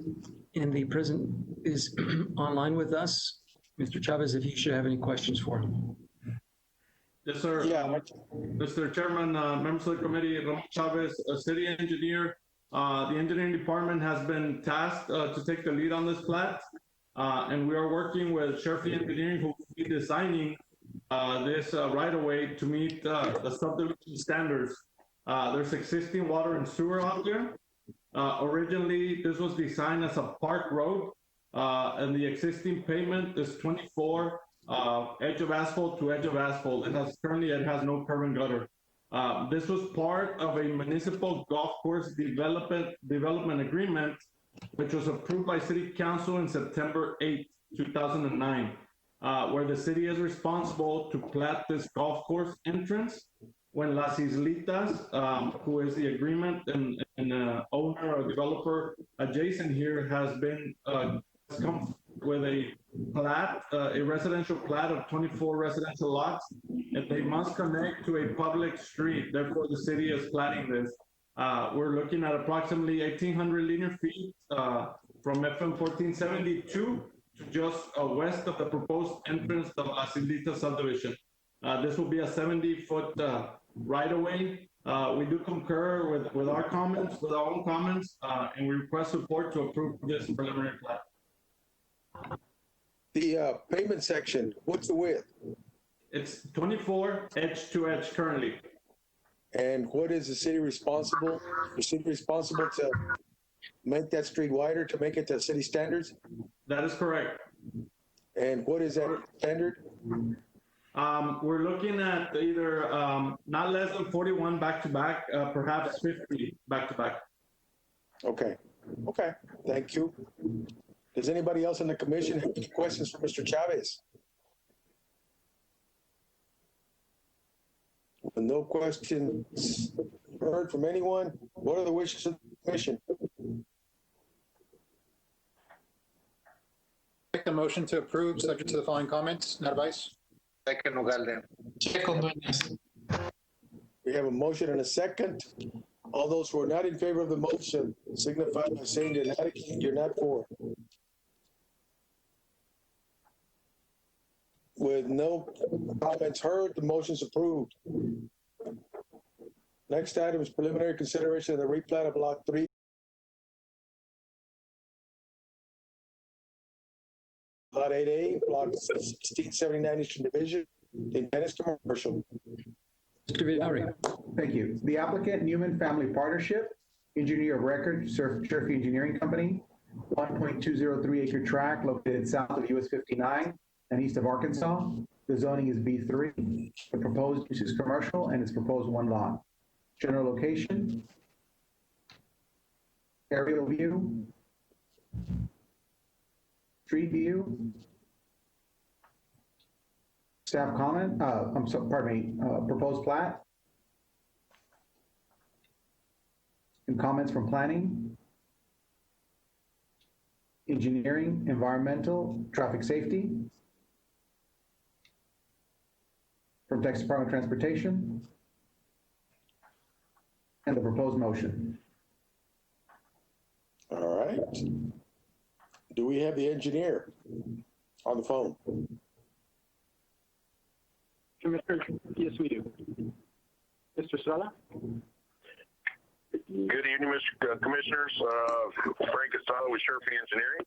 online with us. Mr. Chavez, if you should have any questions for him. Yes, sir. Yeah. Mr. Chairman, members of the committee, Ramon Chavez, a city engineer. The engineering department has been tasked to take the lead on this plat, and we are working with Sherfly Engineering, who will be designing this right-of-way to meet the subdivision standards. There's existing water and sewer out there. Originally, this was designed as a park road, and the existing pavement is 24 edge of asphalt to edge of asphalt. Currently, it has no curb and gutter. This was part of a municipal golf course development agreement, which was approved by City Council in September 8, 2009, where the city is responsible to plat this golf course entrance when Las Islitas, who is the agreement and owner or developer adjacent here, has come with a plat, a residential plat of 24 residential lots, and they must connect to a public street. Therefore, the city is platting this. We're looking at approximately 1,800 linear feet from FM 1472 to just west of the proposed entrance of Las Islitas subdivision. This will be a 70-foot right-of-way. We do concur with our comments, with our own comments, and we request support to approve this preliminary plat. The pavement section, what's the width? It's 24 edge to edge currently. And what is the city responsible? The city responsible to make that street wider, to make it to city standards? That is correct. And what is that standard? We're looking at either not less than 41 back-to-back, perhaps 50 back-to-back. Okay. Okay. Thank you. Does anybody else in the commission have any questions for Mr. Chavez? No questions heard from anyone. What are the wishes of the commission? Make the motion to approve, subject to the following comments. Narvaez? Second, Ugalde. Checo Dueñas. We have a motion and a second. All those who are not in favor of the motion signify by saying you're not for. With no comments heard, the motion's approved. Next item is preliminary consideration of the replat of Block 3. Lot 8A, Block 1679 Eastern Division. The intent is commercial. Mr. Vidauri. Thank you. The applicant, Newman Family Partnership, engineer of record, Sherfy Engineering Company, 1.203 acre tract located south of US 59 and east of Arkansas. The zoning is B3. The proposed use is commercial and it's proposed one lot. General location, aerial view, street view, staff comment, proposed plat, and comments from planning, engineering, environmental, traffic safety, from Texas Department of Transportation, and the proposed motion. All right. Do we have the engineer on the phone? Commissioner, yes, we do. Mr. Sala? Good evening, Mr. Commissioners. Frank Estrada with Sherfy Engineering.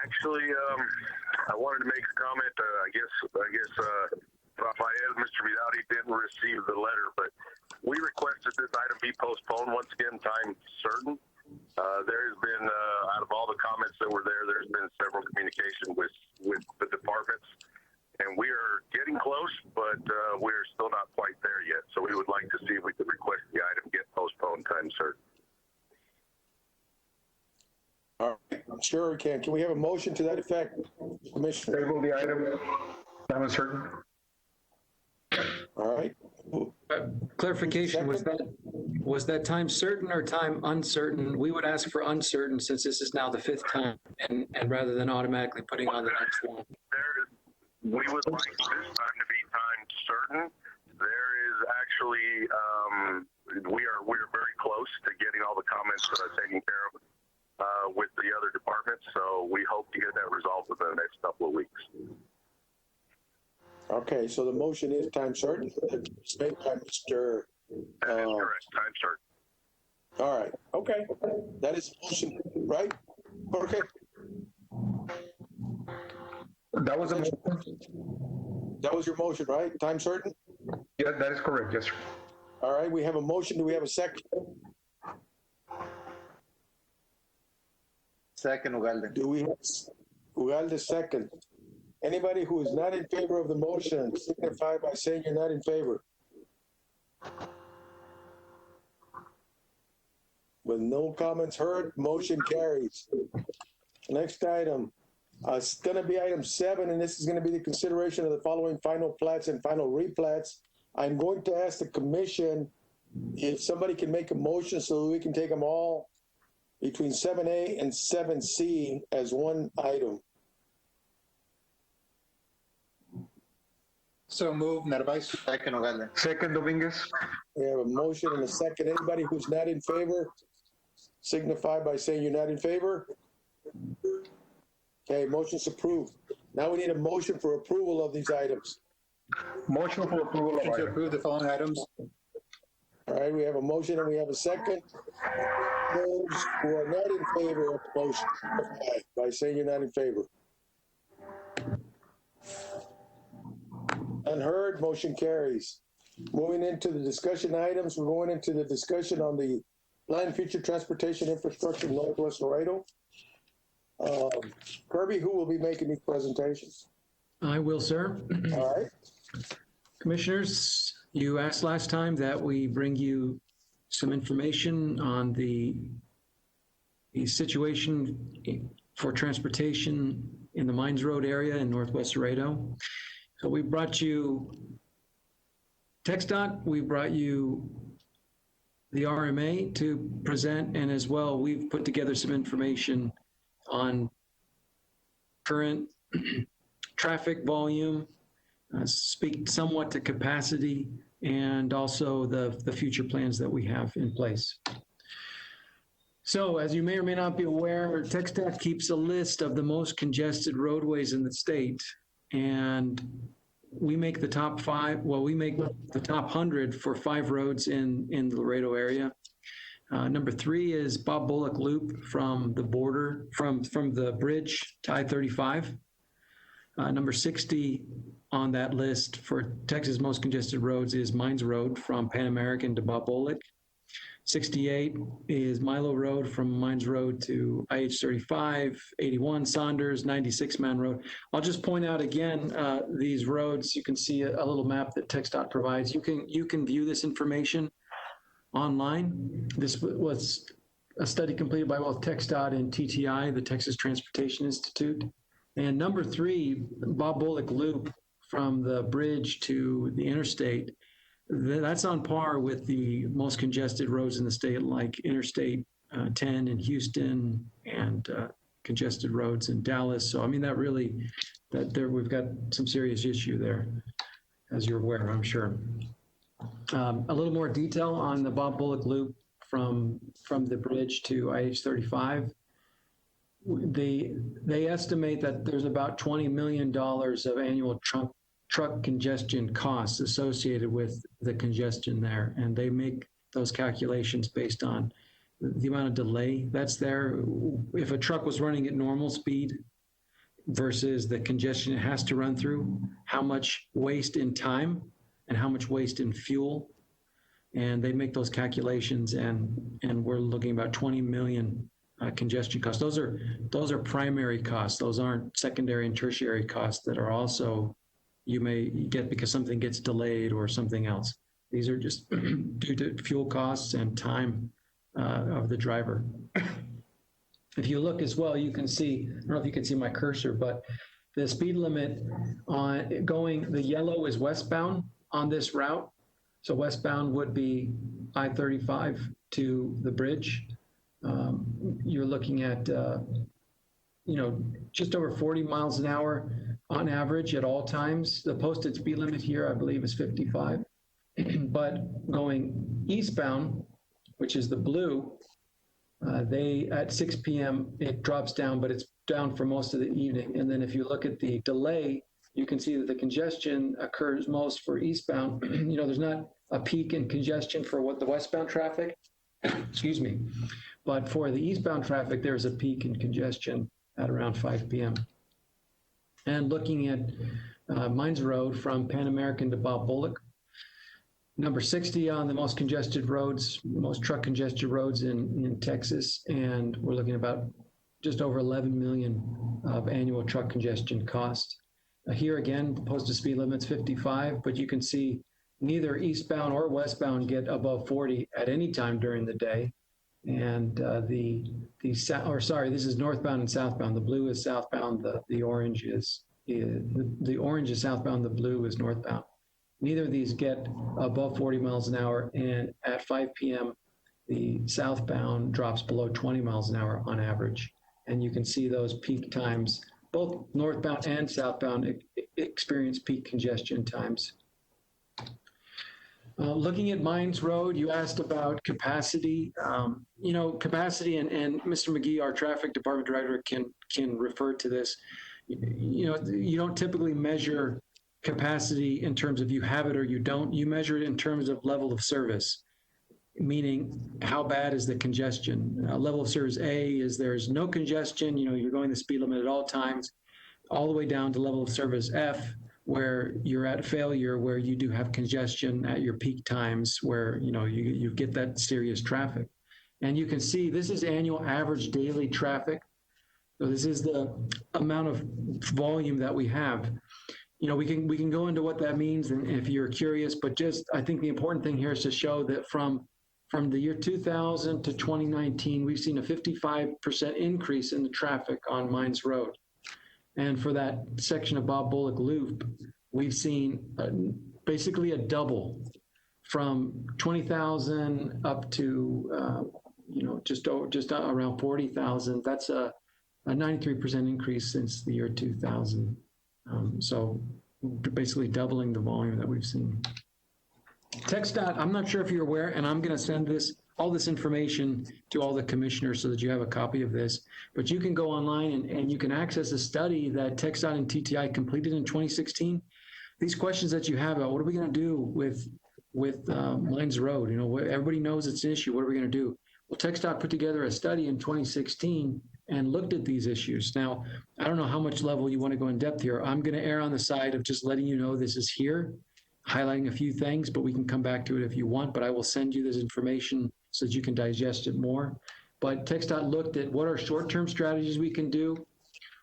Actually, I wanted to make a comment. I guess Rafael, Mr. Vidauri didn't receive the letter, but we requested this item be postponed once again, time certain. There has been, out of all the comments that were there, there's been several communication with the departments, and we are getting close, but we're still not quite there yet. So we would like to see if we could request the item get postponed time certain. All right, sure we can. Can we have a motion to that effect, Commissioner? Table the item, time certain. All right. Clarification, was that time certain or time uncertain? We would ask for uncertain since this is now the 5th time and rather than automatically putting on the next one. We would like this time to be time certain. There is actually, we're very close to getting all the comments taken care of with the other departments. So we hope to get that resolved within the next couple of weeks. Okay, so the motion is time certain. It's made by Mr. That is correct, time certain. All right, okay. That is the motion, right? Okay. That was That was your motion, right? Time certain? Yeah, that is correct, yes, sir. All right, we have a motion. Do we have a second? Second, Ugalde. Do we have Ugalde second? Anybody who is not in favor of the motion, signify by saying you're not in favor. With no comments heard, motion carries. Next item, it's going to be item 7, and this is going to be the consideration of the following final plats and final replats. I'm going to ask the commission if somebody can make a motion so that we can take them all between 7A and 7C as one item. So move, Narvaez. Second, Ugalde. Second, Dominguez. We have a motion and a second. Anybody who's not in favor, signify by saying you're not in favor. Okay, motion's approved. Now we need a motion for approval of these items. Motion for approval of Motion to item. approve the following items. All right, we have a motion and we have a second. Those who are not in favor of the motion, signify by saying you're not in favor. Unheard, motion carries. Moving into the discussion items, we're going into the discussion on the planned future transportation infrastructure in Northwest Laredo. Kirby, who will be making these presentations? I will, sir. All right. Commissioners, you asked last time that we bring you some information on the situation for transportation in the Mines Road area in Northwest Laredo. So we brought you TxDOT, we brought you the RMA to present, and as well, we've put together some information on current traffic volume, speak somewhat to capacity, and also the future plans that we have in place. So as you may or may not be aware, TxDOT keeps a list of the most congested roadways in the state, and we make the top 5, well, we make the top 100 for 5 roads in the Laredo area. Number 3 is Bob Bullock Loop from the border, from the bridge to I-35. Number 60 on that list for Texas' most congested roads is Mines Road from Pan American to Bob Bullock. 68 is Milo Road from Mines Road to IH-35, 81 Saunders, 96 Man Road. I'll just point out again, these roads, you can see a little map that TxDOT provides. You can view this information online. This was a study completed by both TxDOT and TTI, the Texas Transportation Institute. And number 3, Bob Bullock Loop from the bridge to the interstate, that's on par with the most congested roads in the state, like Interstate 10 in Houston and congested roads in Dallas. So I mean, we've got some serious issue there, as you're aware, I'm sure. A little more detail on the Bob Bullock Loop from the bridge to IH-35. They estimate that there's about $20 million of annual truck congestion costs associated with the congestion there. And they make those calculations based on the amount of delay that's there. If a truck was running at normal speed versus the congestion it has to run through, how much waste in time and how much waste in fuel. And they make those calculations, and we're looking about 20 million congestion costs. Those are primary costs. Those aren't secondary and tertiary costs that are also you may get because something gets delayed or something else. These are just due to fuel costs and time of the driver. If you look as well, you can see, I don't know if you can see my cursor, but the speed limit on the yellow is westbound on this route. So westbound would be I-35 to the bridge. You're looking at, just over 40 miles an hour on average at all times. The posted speed limit here, I believe, is 55. But going eastbound, which is the blue, at 6 p.m. it drops down, but it's down for most of the evening. And then if you look at the delay, you can see that the congestion occurs most for eastbound. There's not a peak in congestion for the westbound traffic, excuse me. But for the eastbound traffic, there's a peak in congestion at around 5 p.m. And looking at Mines Road from Pan American to Bob Bullock, number 60 on the most congested roads, most truck congested roads in Texas, and we're looking at about just over 11 million of annual truck congestion cost. Here again, the posted speed limit's 55, but you can see neither eastbound or westbound get above 40 at any time during the day. And this is northbound and southbound. The blue is southbound. The orange is southbound. The blue is northbound. Neither of these get above 40 miles an hour. And at 5 p.m., the southbound drops below 20 miles an hour on average. And you can see those peak times. Both northbound and southbound experience peak congestion times. Looking at Mines Road, you asked about capacity. Capacity, and Mr. McGee, our traffic department director, can refer to this. You don't typically measure capacity in terms of you have it or you don't. You measure it in terms of level of service, meaning how bad is the congestion. Level of service A is there's no congestion. You're going the speed limit at all times, all the way down to level of service F, where you're at failure, where you do have congestion at your peak times, where you get that serious traffic. And you can see this is annual average daily traffic. So this is the amount of volume that we have. We can go into what that means, and if you're curious, but I think the important thing here is to show that from the year 2000 to 2019, we've seen a 55% increase in the traffic on Mines Road. And for that section of Bob Bullock Loop, we've seen basically a double from 20,000 up to, just around 40,000. That's a 93% increase since the year 2000. So basically doubling the volume that we've seen. TxDOT, I'm not sure if you're aware, and I'm going to send all this information to all the commissioners so that you have a copy of this, but you can go online and you can access a study that TxDOT and TTI completed in 2016. These questions that you have about what are we going to do with Mines Road, everybody knows it's an issue. What are we going to do? Well, TxDOT put together a study in 2016 and looked at these issues. Now, I don't know how much level you want to go in depth here. I'm going to err on the side of just letting you know this is here, highlighting a few things, but we can come back to it if you want, but I will send you this information so that you can digest it more. But TxDOT looked at what are short-term strategies we can do,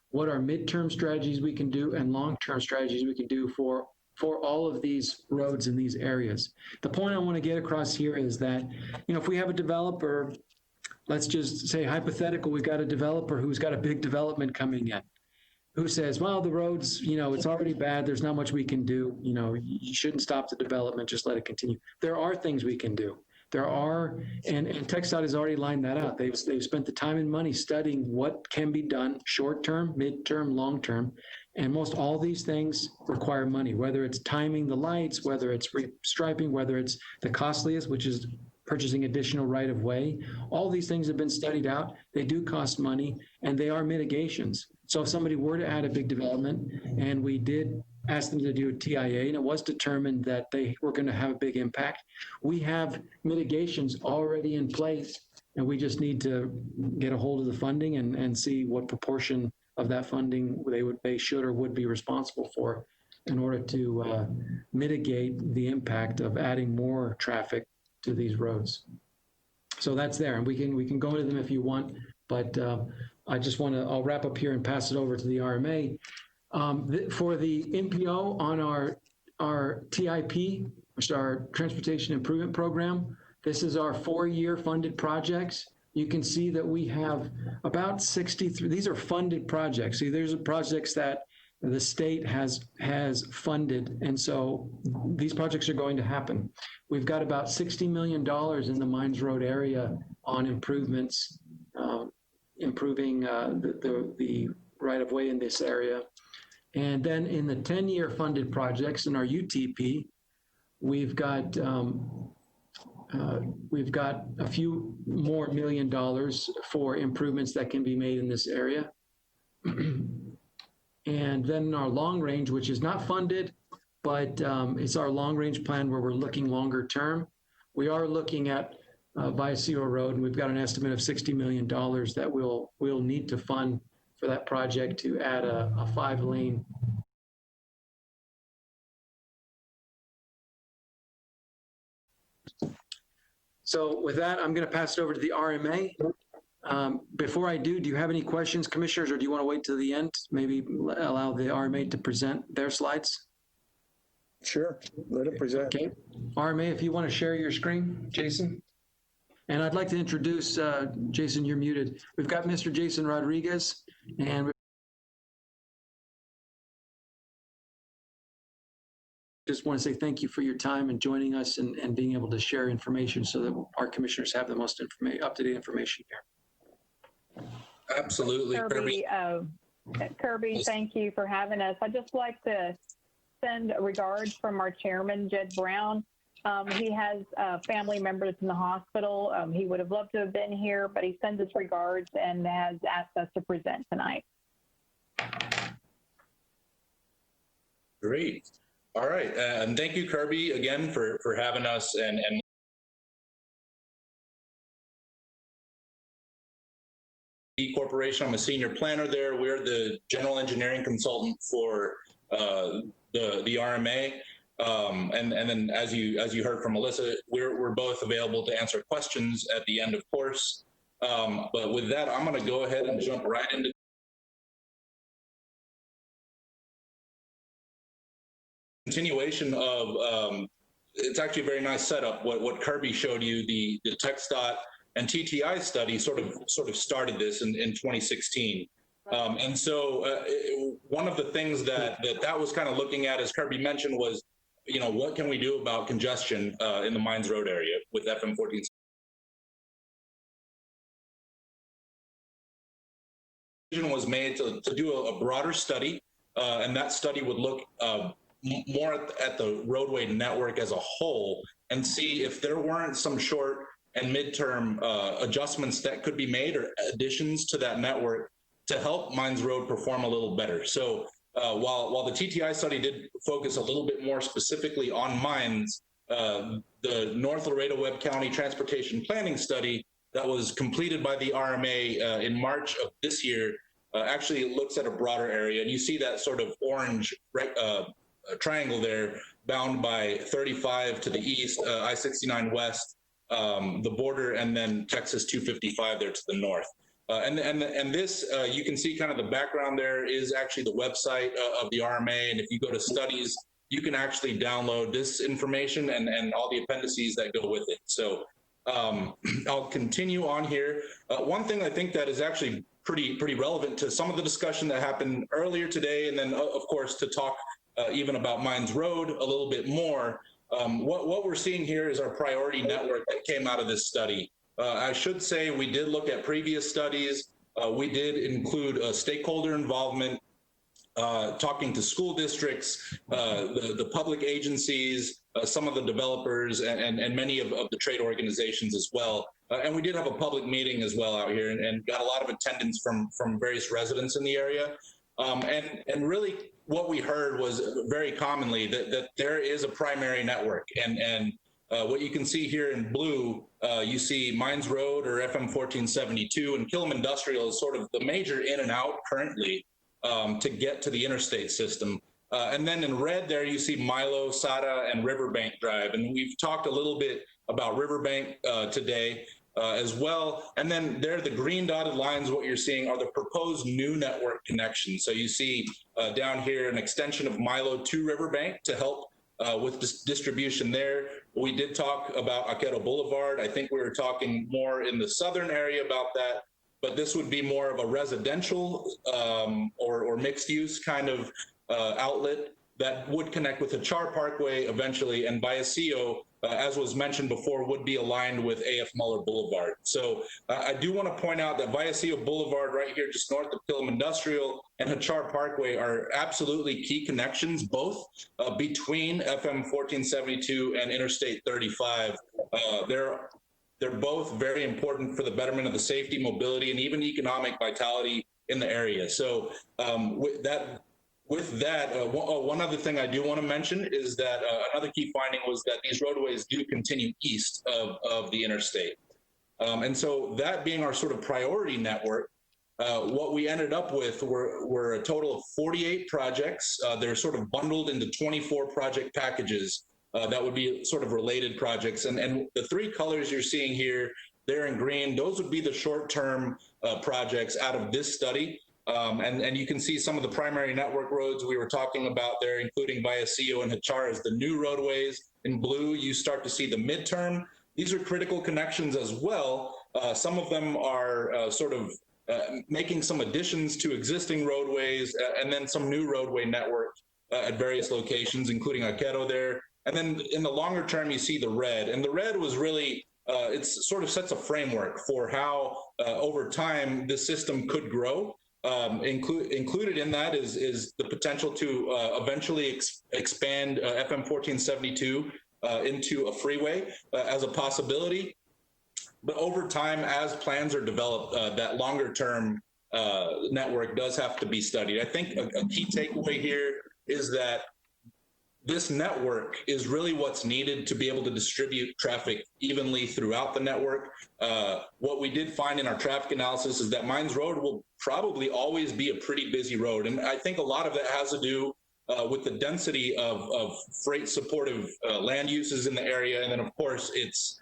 what are midterm strategies we can do, and long-term strategies we can do for all of these roads in these areas. The point I want to get across here is that, if we have a developer, let's just say hypothetical, we've got a developer who's got a big development coming in, who says, well, the roads, it's already bad. There's not much we can do. You shouldn't stop the development. Just let it continue. There are things we can do. There are, and TxDOT has already lined that out. They've spent the time and money studying what can be done short-term, mid-term, long-term. And most all these things require money, whether it's timing the lights, whether it's restriping, whether it's the costliest, which is purchasing additional right-of-way. All these things have been studied out. They do cost money, and they are mitigations. So if somebody were to add a big development, and we did ask them to do a TIA, and it was determined that they were going to have a big impact, we have mitigations already in place, and we just need to get a hold of the funding and see what proportion of that funding they should or would be responsible for in order to mitigate the impact of adding more traffic to these roads. So that's there, and we can go into them if you want, but I just I'll wrap up here and pass it over to the RMA. For the MPO on our TIP, which is our Transportation Improvement Program, this is our 4-year funded projects. You can see that we have about 63, these are funded projects. See, there's projects that the state has funded, and so these projects are going to happen. We've got about $60 million in the Mines Road area on improvements, improving the right-of-way in this area. And then in the 10-year funded projects in our UTP, we've got a few more $1 million for improvements that can be made in this area. And then our long range, which is not funded, but it's our long range plan where we're looking longer term. We are looking at Vallecillo Road, and we've got an estimate of $60 million that we'll need to fund for that project to add a 5-lane. So with that, I'm going to pass it over to the RMA. Before I do you have any questions, commissioners, or do you want to wait till the end? Maybe allow the RMA to present their slides? Sure, let it present. Okay. RMA, if you want to share your screen, Jason. And I'd like to introduce, Jason, you're muted. We've got Mr. Jason Rodriguez, and just want to say thank you for your time and joining us and being able to share information so that our commissioners have the most up-to-date information here. Absolutely, Kirby. Kirby, thank you for having us. I'd just like to send regards from our chairman, Jed Brown. He has family members in the hospital. He would have loved to have been here, but he sends his regards and has asked us to present tonight. Great. All right. And thank you, Kirby, again, for having us. And Corporation, I'm a senior planner there. We're the general engineering consultant for the RMA. And then as you heard from Melissa, we're both available to answer questions at the end, of course. But with that, I'm going to go ahead and jump right into continuation of it's actually a very nice setup. What Kirby showed you, the TxDOT and TTI study sort of started this in 2016. And so one of the things that was kind of looking at, as Kirby mentioned, was what can we do about congestion in the Mines Road area with FM 14? Was made to do a broader study, and that study would look more at the roadway network as a whole and see if there weren't some short and midterm adjustments that could be made or additions to that network to help Mines Road perform a little better. So while the TTI study did focus a little bit more specifically on mines, the North Laredo-Webb County Transportation Planning Study that was completed by the RMA in March of this year actually looks at a broader area. And you see that sort of orange triangle there bound by 35 to the east, I-69 west, the border, and then Texas 255 there to the north. And this, you can see kind of the background there is actually the website of the RMA. And if you go to studies, you can actually download this information and all the appendices that go with it. So I'll continue on here. One thing I think that is actually pretty relevant to some of the discussion that happened earlier today, and then of course to talk even about Mines Road a little bit more. What we're seeing here is our priority network that came out of this study. I should say we did look at previous studies. We did include stakeholder involvement, talking to school districts, the public agencies, some of the developers, and many of the trade organizations as well. And we did have a public meeting as well out here and got a lot of attendance from various residents in the area. And really what we heard was very commonly that there is a primary network. And what you can see here in blue, you see Mines Road or FM 1472, and Killam Industrial is sort of the major in and out currently to get to the interstate system. And then in red there, you see Milo, Sada, and Riverbank Drive. And we've talked a little bit about Riverbank today as well. And then there, the green dotted lines, what you're seeing are the proposed new network connections. So you see down here an extension of Milo to Riverbank to help with distribution there. We did talk about Aquero Boulevard. I think we were talking more in the southern area about that, but this would be more of a residential or mixed use kind of outlet that would connect with the Char Parkway eventually, and Vallecillo, as was mentioned before, would be aligned with AF Muller Boulevard. So I do want to point out that Vallecillo Boulevard right here just north of Killam Industrial and Hachar Parkway are absolutely key connections, both between FM 1472 and Interstate 35. They're both very important for the betterment of the safety, mobility, and even economic vitality in the area. So with that, one other thing I do want to mention is that another key finding was that these roadways do continue east of the interstate. And so that being our sort of priority network, what we ended up with were a total of 48 projects. They're sort of bundled into 24 project packages that would be sort of related projects. And the three colors you're seeing here, there in green, those would be the short-term projects out of this study. And you can see some of the primary network roads we were talking about there, including Vallecillo and Hachar as the new roadways. In blue, you start to see the midterm. These are critical connections as well. Some of them are sort of making some additions to existing roadways, and then some new roadway network at various locations, including Aquero there. And then in the longer term, you see the red. And the red was really, it sort of sets a framework for how over time this system could grow. Included in that is the potential to eventually expand FM 1472 into a freeway as a possibility. But over time, as plans are developed, that longer term network does have to be studied. I think a key takeaway here is that this network is really what's needed to be able to distribute traffic evenly throughout the network. What we did find in our traffic analysis is that Mines Road will probably always be a pretty busy road. And I think a lot of that has to do with the density of freight supportive land uses in the area. And then of course its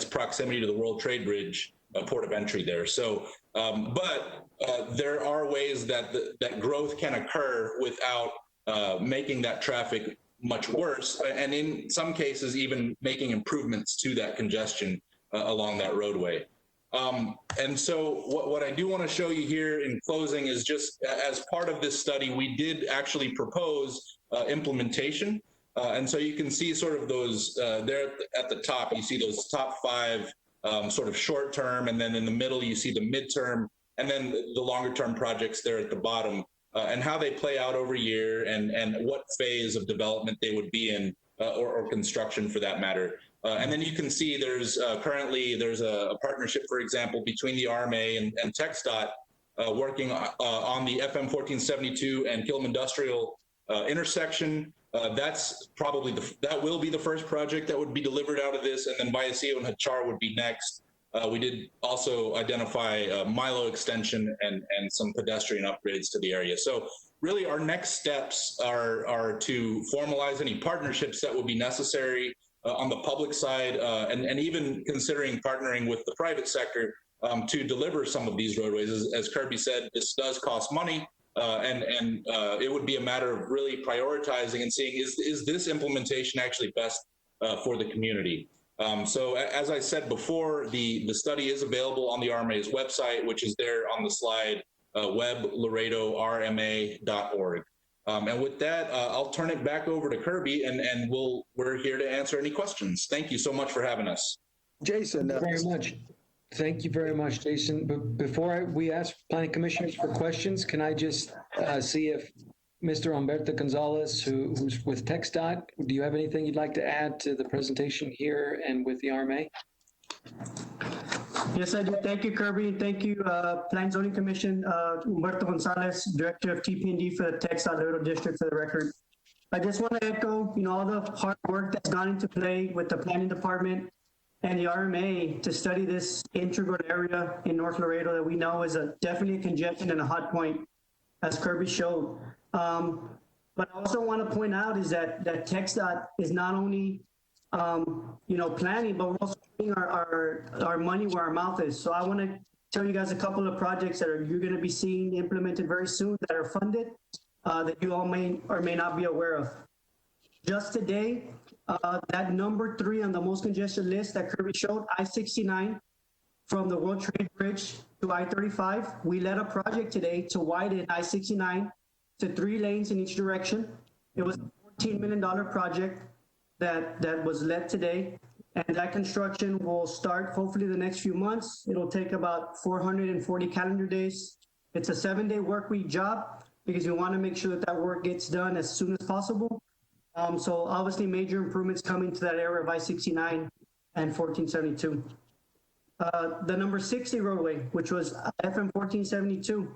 proximity to the World Trade Bridge, port of entry there. So, but there are ways that that growth can occur without making that traffic much worse, and in some cases even making improvements to that congestion along that roadway. And so what I do want to show you here in closing is just as part of this study, we did actually propose implementation. And so you can see sort of those there at the top, you see those top 5 sort of short term, and then in the middle, you see the midterm, and then the longer term projects there at the bottom, and how they play out over year and what phase of development they would be in, or construction for that matter. And then you can see there's currently a partnership, for example, between the RMA and TxDOT working on the FM 1472 and Killam Industrial intersection. That's probably that will be the first project that would be delivered out of this, and then Vallecillo and Hachar would be next. We did also identify Milo extension and some pedestrian upgrades to the area. So really our next steps are to formalize any partnerships that will be necessary on the public side, and even considering partnering with the private sector to deliver some of these roadways. As Kirby said, this does cost money. And it would be a matter of really prioritizing and seeing, is this implementation actually best for the community? So as I said before, the study is available on the RMA's website, which is there on the slide, weblaredorma.org. And with that, I'll turn it back over to Kirby, and we're here to answer any questions. Thank you so much for having us. Jason. Very much. Thank you very much, Jason. But before we ask planning commissioners for questions, can I just see if Mr. Humberto Gonzalez, who's with TxDOT, do you have anything you'd like to add to the presentation here and with the RMA? Yes, I do. Thank you, Kirby. Thank you, Plan Zoning Commission, Humberto Gonzalez, Director of TP&D for the TxDOT Laredo District, for the record. I just want to echo, all the hard work that's gone into play with the planning department and the RMA to study this integral area in North Laredo that we know is definitely a congestion and a hot point, as Kirby showed. But I also want to point out is that TxDOT is not only, planning, but we're also putting our money where our mouth is. So I want to tell you guys a couple of projects that you're going to be seeing implemented very soon that are funded, that you all may or may not be aware of. Just today, that number 3 on the most congested list that Kirby showed, I-69, from the World Trade Bridge to I-35, we led a project today to widen I-69 to 3 lanes in each direction. It was a $14 million project that was led today, and that construction will start hopefully the next few months. It'll take about 440 calendar days. It's a 7-day work week job because we want to make sure that work gets done as soon as possible. So obviously major improvements coming to that area of I-69 and 1472. The number 60 roadway, which was FM 1472,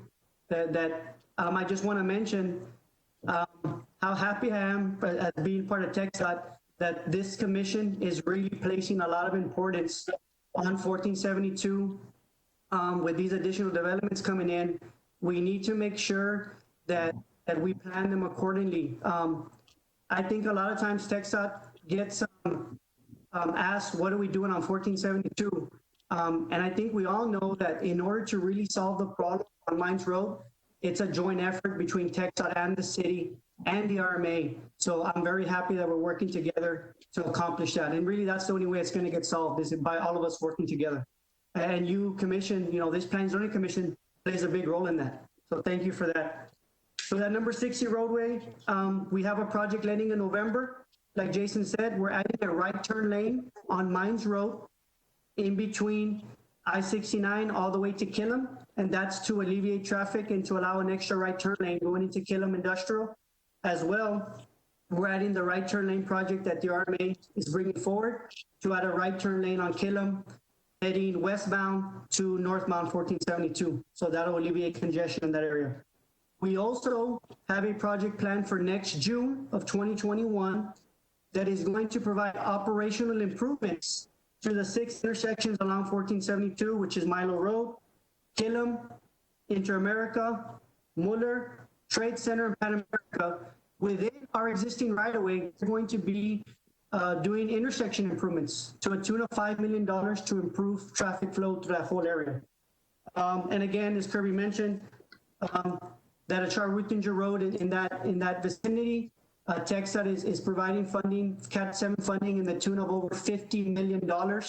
that I just want to mention how happy I am at being part of TxDOT that this commission is really placing a lot of importance on 1472 with these additional developments coming in. We need to make sure that we plan them accordingly. I think a lot of times TxDOT gets asked, what are we doing on 1472? And I think we all know that in order to really solve the problem on Mines Road, it's a joint effort between TxDOT and the city and the RMA. So I'm very happy that we're working together to accomplish that. And really that's the only way it's going to get solved, is by all of us working together. And you commission, this Plan Zoning Commission plays a big role in that. So thank you for that. So that number 60 roadway, we have a project landing in November. Like Jason said, we're adding a right turn lane on Mines Road in between I-69 all the way to Killam, and that's to alleviate traffic and to allow an extra right turn lane going into Killam Industrial. As well, we're adding the right turn lane project that the RMA is bringing forward to add a right turn lane on Killam, heading westbound to northbound 1472. So that'll alleviate congestion in that area. We also have a project planned for next June of 2021 that is going to provide operational improvements to the 6 intersections along 1472, which is Milo Road, Killam, Inter-America, Muller, Trade Center, and Pan America. Within our existing right-of-way, we're going to be doing intersection improvements to a tune of $5 million to improve traffic flow through that whole area. And again, as Kirby mentioned, that Achar-Ruttinger Road in that vicinity, TxDOT is providing funding, Cat 7 funding in the tune of over $50 million to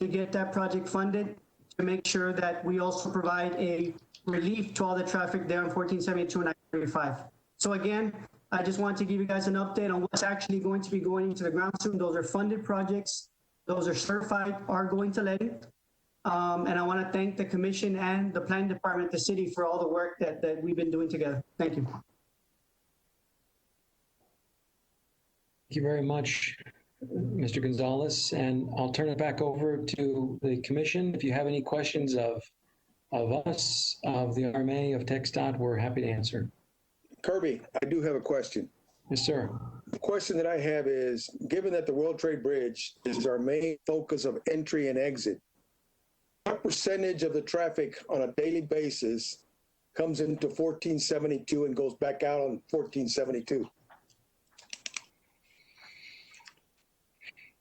get that project funded, to make sure that we also provide a relief to all the traffic there on 1472 and I-35. So again, I just wanted to give you guys an update on what's actually going to be going into the ground soon. Those are funded projects. Those are certified, are going to let it. And I want to thank the commission and the planning department, the city, for all the work that we've been doing together. Thank you. Thank you very much, Mr. Gonzalez. And I'll turn it back over to the commission. If you have any questions of us, of the RMA, of TxDOT, we're happy to answer. Kirby, I do have a question. Yes, sir. The question that I have is, given that the World Trade Bridge is our main focus of entry and exit, what percentage of the traffic on a daily basis comes into 1472 and goes back out on 1472?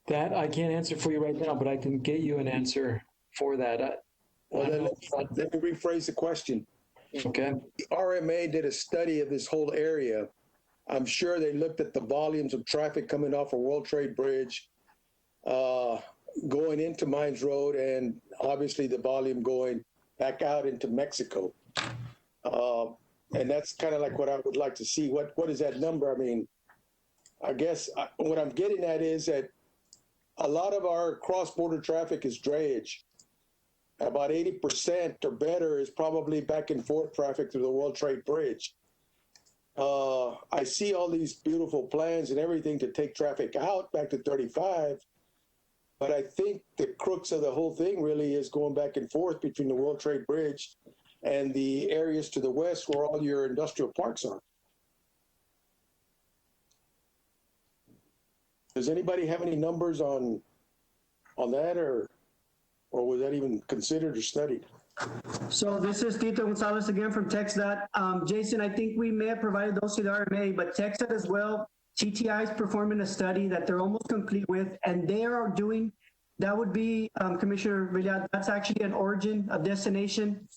That I can't answer for you right now, but I can get you an answer for that. Well, then let me rephrase the question. Okay. The RMA did a study of this whole area. I'm sure they looked at the volumes of traffic coming off of World Trade Bridge, going into Mines Road, and obviously the volume going back out into Mexico. And that's kind of like what I would like to see. What is that number? I mean, I guess what I'm getting at is that a lot of our cross-border traffic is drayage. About 80% or better is probably back and forth traffic through the World Trade Bridge. I see all these beautiful plans and everything to take traffic out back to 35, but I think the crux of the whole thing really is going back and forth between the World Trade Bridge and the areas to the west where all your industrial parks are. Does anybody have any numbers on that, or was that even considered or studied? So this is Tito Gonzalez again from TxDOT. Jason, I think we may have provided those to the RMA, but TxDOT as well, TTI is performing a study that they're almost complete with, and they are doing, that would be, Commissioner Villar, that's actually an origin, a destination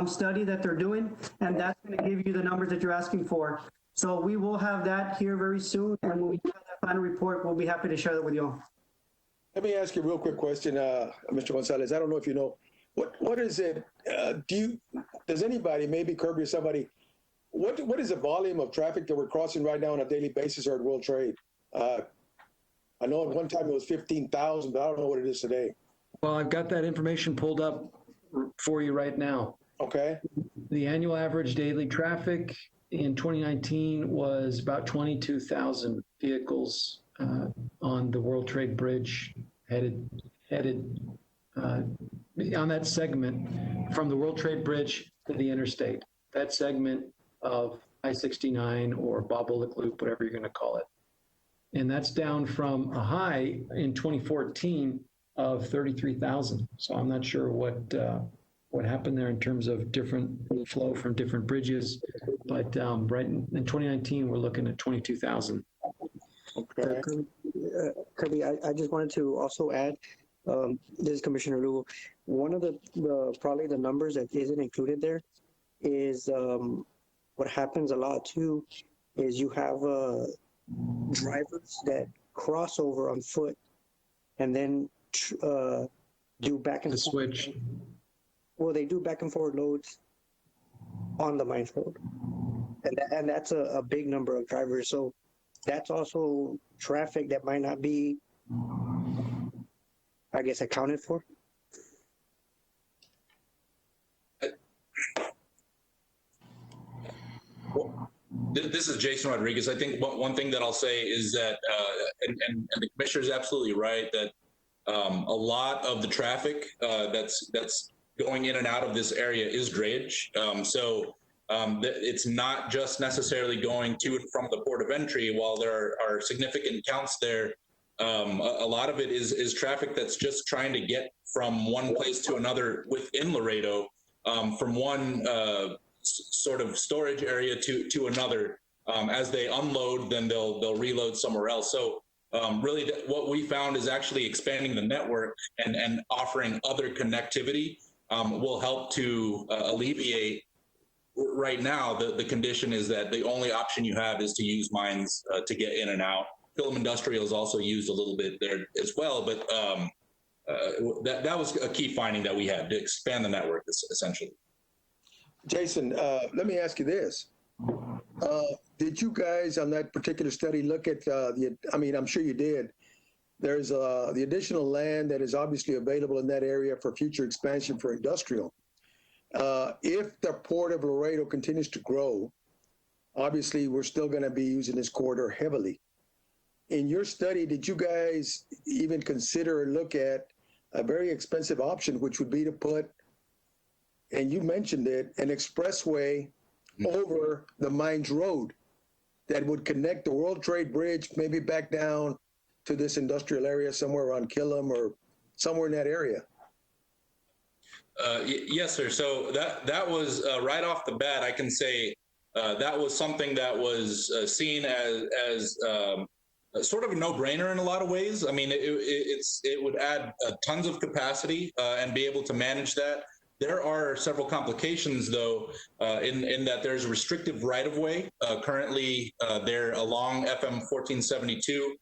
study that they're doing, and that's going to give you the numbers that you're asking for. So we will have that here very soon, and when we have that final report, we'll be happy to share that with you all. Let me ask you a real quick question, Mr. Gonzalez. I don't know if you know, what is it, does anybody, maybe Kirby or somebody, what is the volume of traffic that we're crossing right now on a daily basis or at World Trade? I know at one time it was 15,000, but I don't know what it is today. Well, I've got that information pulled up for you right now. Okay. The annual average daily traffic in 2019 was about 22,000 vehicles on the World Trade Bridge headed on that segment from the World Trade Bridge to the interstate. That segment of I-69 or Bob Bullock Loop, whatever you're going to call it. And that's down from a high in 2014 of 33,000. So I'm not sure what happened there in terms of different flow from different bridges, but right in 2019 we're looking at 22,000. Okay. Kirby, I just wanted to also add, this is Commissioner Lugo. One of the probably the numbers that isn't included there is what happens a lot too is you have drivers that cross over on foot and then do back and forth. Switch. Well, they do back and forward loads on the Mines Road, and that's a big number of drivers. So that's also traffic that might not be, I guess, accounted for. This is Jason Rodriguez. I think one thing that I'll say is that, and the commissioner is absolutely right, that a lot of the traffic that's going in and out of this area is drayage. It's not just necessarily going to and from the port of entry. While there are significant counts there, a lot of it is traffic that's just trying to get from one place to another within Laredo, from one sort of storage area to another. As they unload, then they'll reload somewhere else. So really what we found is actually expanding the network and offering other connectivity will help to alleviate. Right now, the condition is that the only option you have is to use mines to get in and out. Film Industrial is also used a little bit there as well, but that was a key finding that we had, to expand the network, essentially. Jason, let me ask you this. did you guys on that particular study look at I mean, I'm sure you did. There's the additional land that is obviously available in that area for future expansion for industrial. If the Port of Laredo continues to grow, obviously we're still going to be using this corridor heavily. In your study, did you guys even consider or look at a very expensive option, which would be to put, and you mentioned it, an expressway over the Mines Road that would connect the World Trade Bridge maybe back down to this industrial area somewhere around Killam or somewhere in that area? Yes, sir. So that was right off the bat, I can say that was something that was seen as sort of a no-brainer in a lot of ways. I mean, it would add tons of capacity and be able to manage that. There are several complications, though, in that there's a restrictive right-of-way currently there along FM 1472,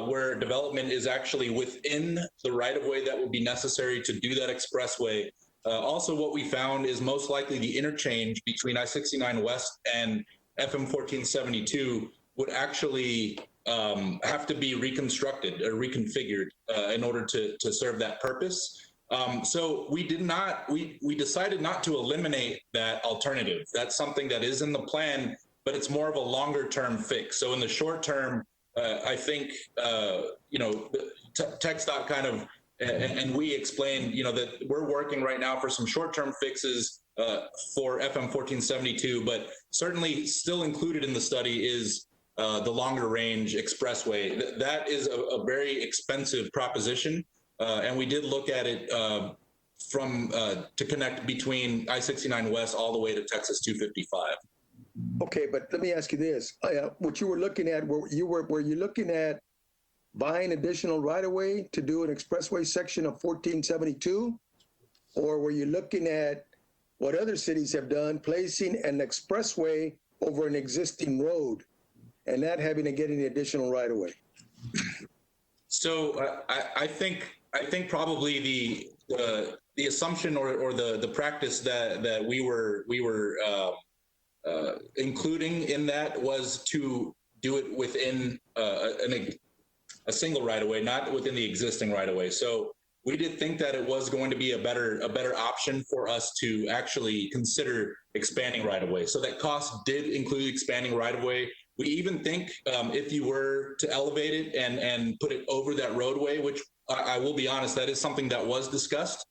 where development is actually within the right-of-way that would be necessary to do that expressway. Also, what we found is most likely the interchange between I-69 West and FM 1472 would actually have to be reconstructed or reconfigured in order to serve that purpose. So we decided not to eliminate that alternative. That's something that is in the plan, but it's more of a longer term fix. So in the short term, I think, TxDOT kind of, and we explained, that we're working right now for some short-term fixes for FM 1472, but certainly still included in the study is the longer range expressway. That is a very expensive proposition, and we did look at it to connect between I-69 West all the way to Texas 255. Okay, but let me ask you this: what you were looking at, were you looking at buying additional right-of-way to do an expressway section of 1472, or were you looking at what other cities have done, placing an expressway over an existing road and not having to get any additional right-of-way? So I think probably the assumption or the practice that we were including in that was to do it within a single right-of-way, not within the existing right-of-way. So we did think that it was going to be a better option for us to actually consider expanding right-of-way. So that cost did include expanding right-of-way. We even think if you were to elevate it and put it over that roadway, which I will be honest, that is something that was discussed.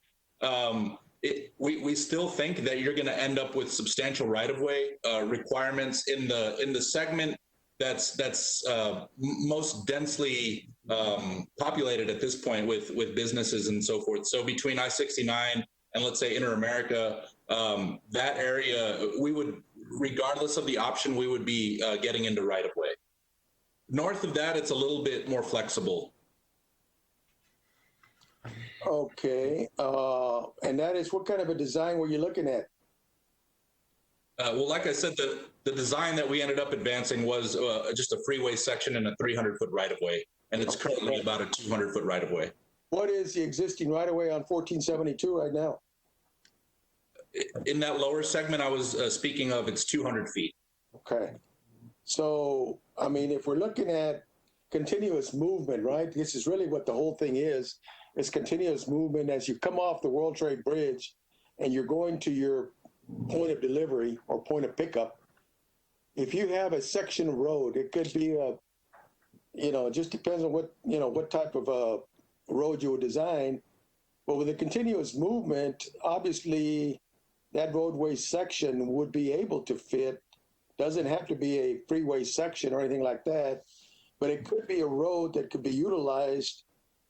We still think that you're going to end up with substantial right-of-way requirements in the segment that's most densely populated at this point with businesses and so forth. So between I-69 and let's say Inter-America, that area, we would, regardless of the option, we would be getting into right-of-way. North of that, it's a little bit more flexible. Okay, and that is, what kind of a design were you looking at? Well, like I said, the design that we ended up advancing was just a freeway section and a 300-foot right-of-way, and it's currently about a 200-foot right-of-way. What is the existing right-of-way on 1472 right now? In that lower segment I was speaking of, it's 200 feet. Okay. So, I mean, if we're looking at continuous movement, right, this is really what the whole thing is continuous movement as you come off the World Trade Bridge and you're going to your point of delivery or point of pickup. If you have a section of road, it could be it just depends on what type of road you would design. But with a continuous movement, obviously that roadway section would be able to fit. Doesn't have to be a freeway section or anything like that, but it could be a road that could be utilized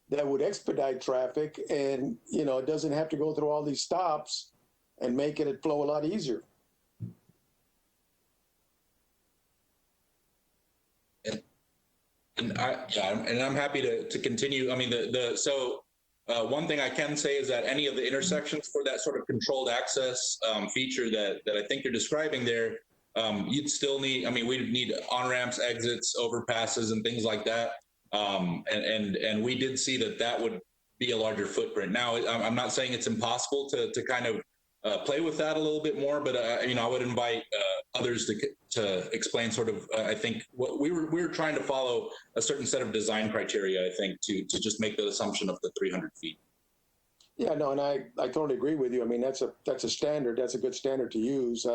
that would expedite traffic, and it doesn't have to go through all these stops and making it flow a lot easier. And I'm happy to continue. I mean, one thing I can say is that any of the intersections for that sort of controlled access feature that I think you're describing there, you'd still need, we'd need on-ramps, exits, overpasses, and things like that. And we did see that would be a larger footprint. Now, I'm not saying it's impossible to kind of play with that a little bit more, but I would invite others to explain sort of, I think what we were trying to follow a certain set of design criteria, I think, to just make the assumption of the 300 feet. Yeah, no, and I totally agree with you. I mean, that's a standard. That's a good standard to use.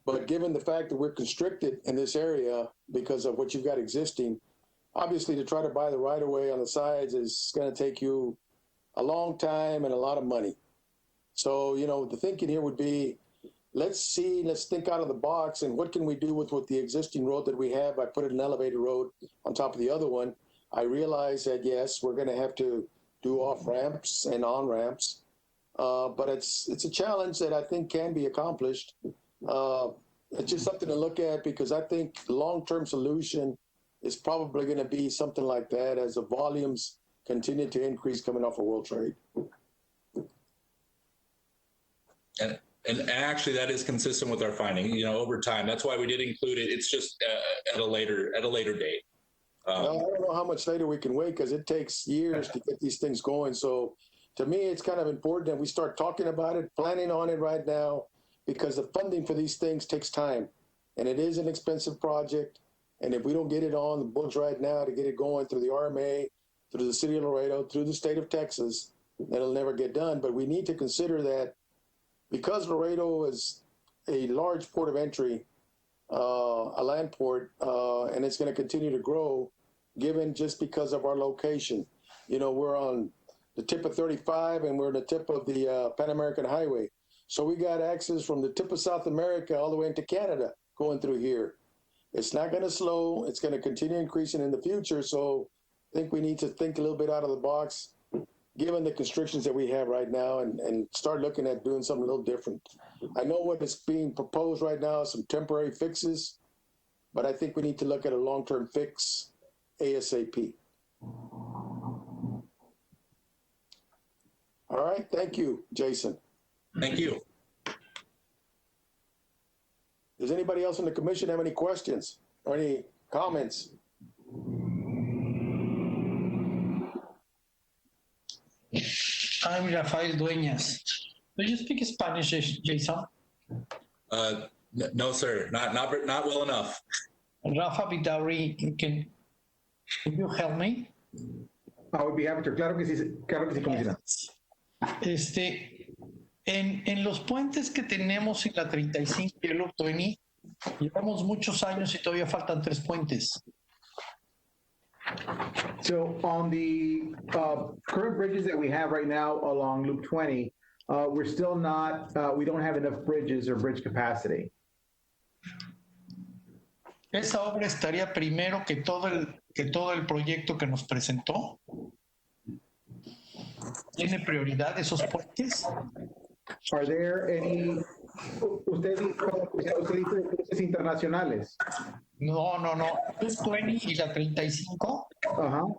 But given the fact that we're constricted in this area because of what you've got existing, obviously to try to buy the right of way on the sides is going to take you a long time and a lot of money. So, you know, the thinking here would be, let's think out of the box and what can we do with the existing road that we have by putting an elevated road on top of the other one. I realize that, yes, we're going to have to do off ramps and on ramps, but it's a challenge that I think can be accomplished. It's just something to look at because I think the long-term solution is probably going to be something like that as the volumes continue to increase coming off of World Trade. And actually, that is consistent with our finding. You know, over time, that's why we did include it. It's just at a later date. I don't know how much later we can wait because it takes years to get these things going. So to me, it's kind of important that we start talking about it, planning on it right now, because the funding for these things takes time. And it is an expensive project. And if we don't get it on the books right now to get it going through the RMA, through the city of Laredo, through the state of Texas, it'll never get done. But we need to consider that because Laredo is a large port of entry, a land port, and it's going to continue to grow, given just because of our location. You know, we're on the tip of 35 and we're on the tip of the Pan American Highway. So we got access from the tip of South America all the way into Canada going through here. It's not going to slow. It's going to continue increasing in the future. So I think we need to think a little bit out of the box, given the constrictions that we have right now, and start looking at doing something a little different. I know what is being proposed right now, some temporary fixes, but I think we need to look at a long-term fix ASAP. All right, thank you, Jason. Thank you. Does anybody else in the commission have any questions or any comments? I'm Rafael Dueñas. Do you speak Spanish, Jason? No, sir. Not well enough. Rafa Vidauri, can you help me? I would be happy to. Claro que sí, comisionado. En los puentes que tenemos en la 35 y el Loop 20, llevamos muchos años y todavía faltan 3 puentes. So on the current bridges that we have right now along Loop 20, we're still not, we don't have enough bridges or bridge capacity. Esa obra estaría primero que todo el proyecto que nos presentó. ¿Tiene prioridad esos puentes? Are there any, usted dice cruces internacionales? No. Loop 20 y la 35. Uh-huh.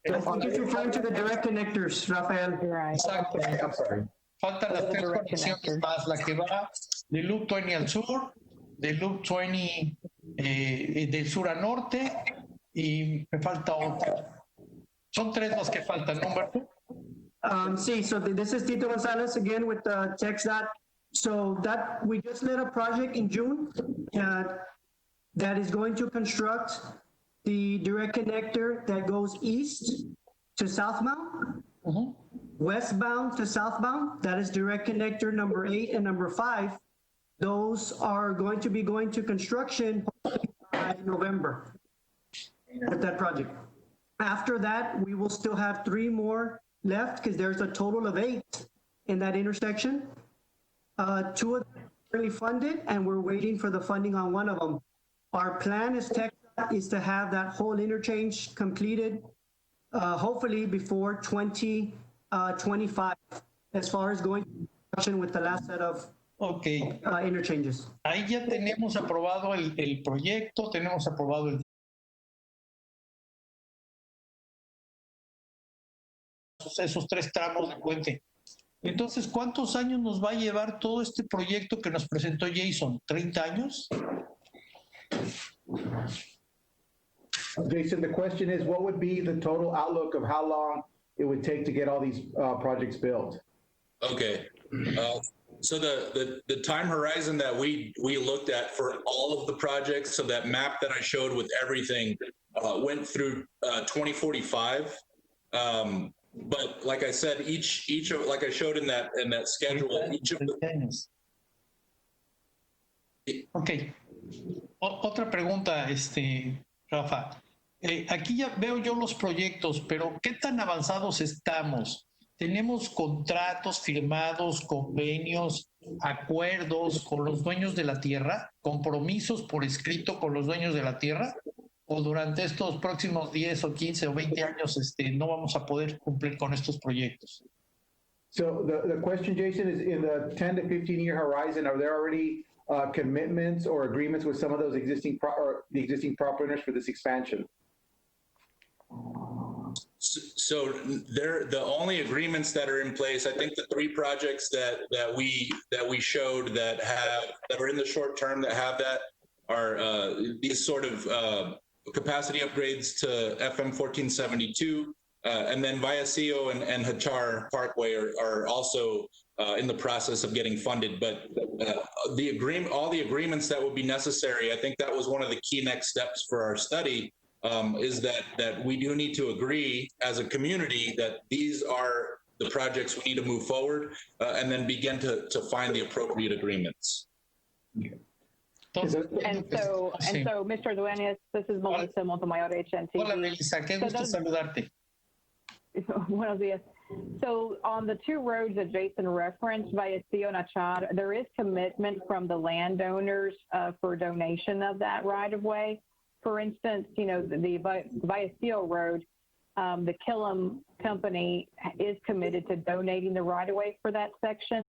I think it's referring to the direct connectors, Rafael. Exacto. I'm sorry. Faltan las 3 conexiones más, la que va de Loop 20 al sur, de Loop 20 del sur a norte, y me falta otra. Son 3 las que faltan, ¿no, Humberto? Sí, so this is Tito Gonzalez again with TxDOT. So that we just led a project in June that is going to construct the direct connector that goes east to southbound, westbound to southbound. That is direct connector number 8 and number 5. Those are going to be going to construction by November with that project. After that, we will still have 3 more left because there's a total of 8 in that intersection. 2 of them are really funded, and we're waiting for the funding on 1 of them. Our plan is to have that whole interchange completed, hopefully before 2025, as far as going to construction with the last set of interchanges. Ahí ya tenemos aprobado el proyecto, tenemos aprobado esos 3 tramos de puente. Entonces, ¿cuántos años nos va a llevar todo este proyecto que nos presentó Jason? ¿30 años? Jason, the question is, what would be the total outlook of how long it would take to get all these projects built? Okay. So the time horizon that we looked at for all of the projects, so that map that I showed with everything went through 2045. But like I said, each of, like I showed in that schedule, each of the... Ok. Otra pregunta, Rafa. Aquí ya veo yo los proyectos, pero ¿qué tan avanzados estamos? ¿Tenemos contratos firmados, convenios, acuerdos con los dueños de la tierra, compromisos por escrito con los dueños de la tierra? ¿O durante estos próximos 10 o 15 o 20 años no vamos a poder cumplir con estos proyectos? So the question, Jason, is in the 10 to 15-year horizon, are there already commitments or agreements with some of those existing the existing property owners for this expansion? So the only agreements that are in place, I think the 3 projects that we showed that are in the short term that have that are these sort of capacity upgrades to FM 1472, and then Vallecillo and Hachar Parkway are also in the process of getting funded. But all the agreements that would be necessary, I think that was one of the key next steps for our study. Is that we do need to agree as a community that these are the projects we need to move forward, and then begin to find the appropriate agreements. And so, Mr. Duenas, this is Melissa Montemayor, HNTV. Hola, Melissa, qué gusto saludarte. Buenos días. So on the 2 roads that Jason referenced, Vallecillo and Achar, there is commitment from the landowners for donation of that right-of-way. For instance, the Vallecillo Road, the Killam Company is committed to donating the right-of-way for that section.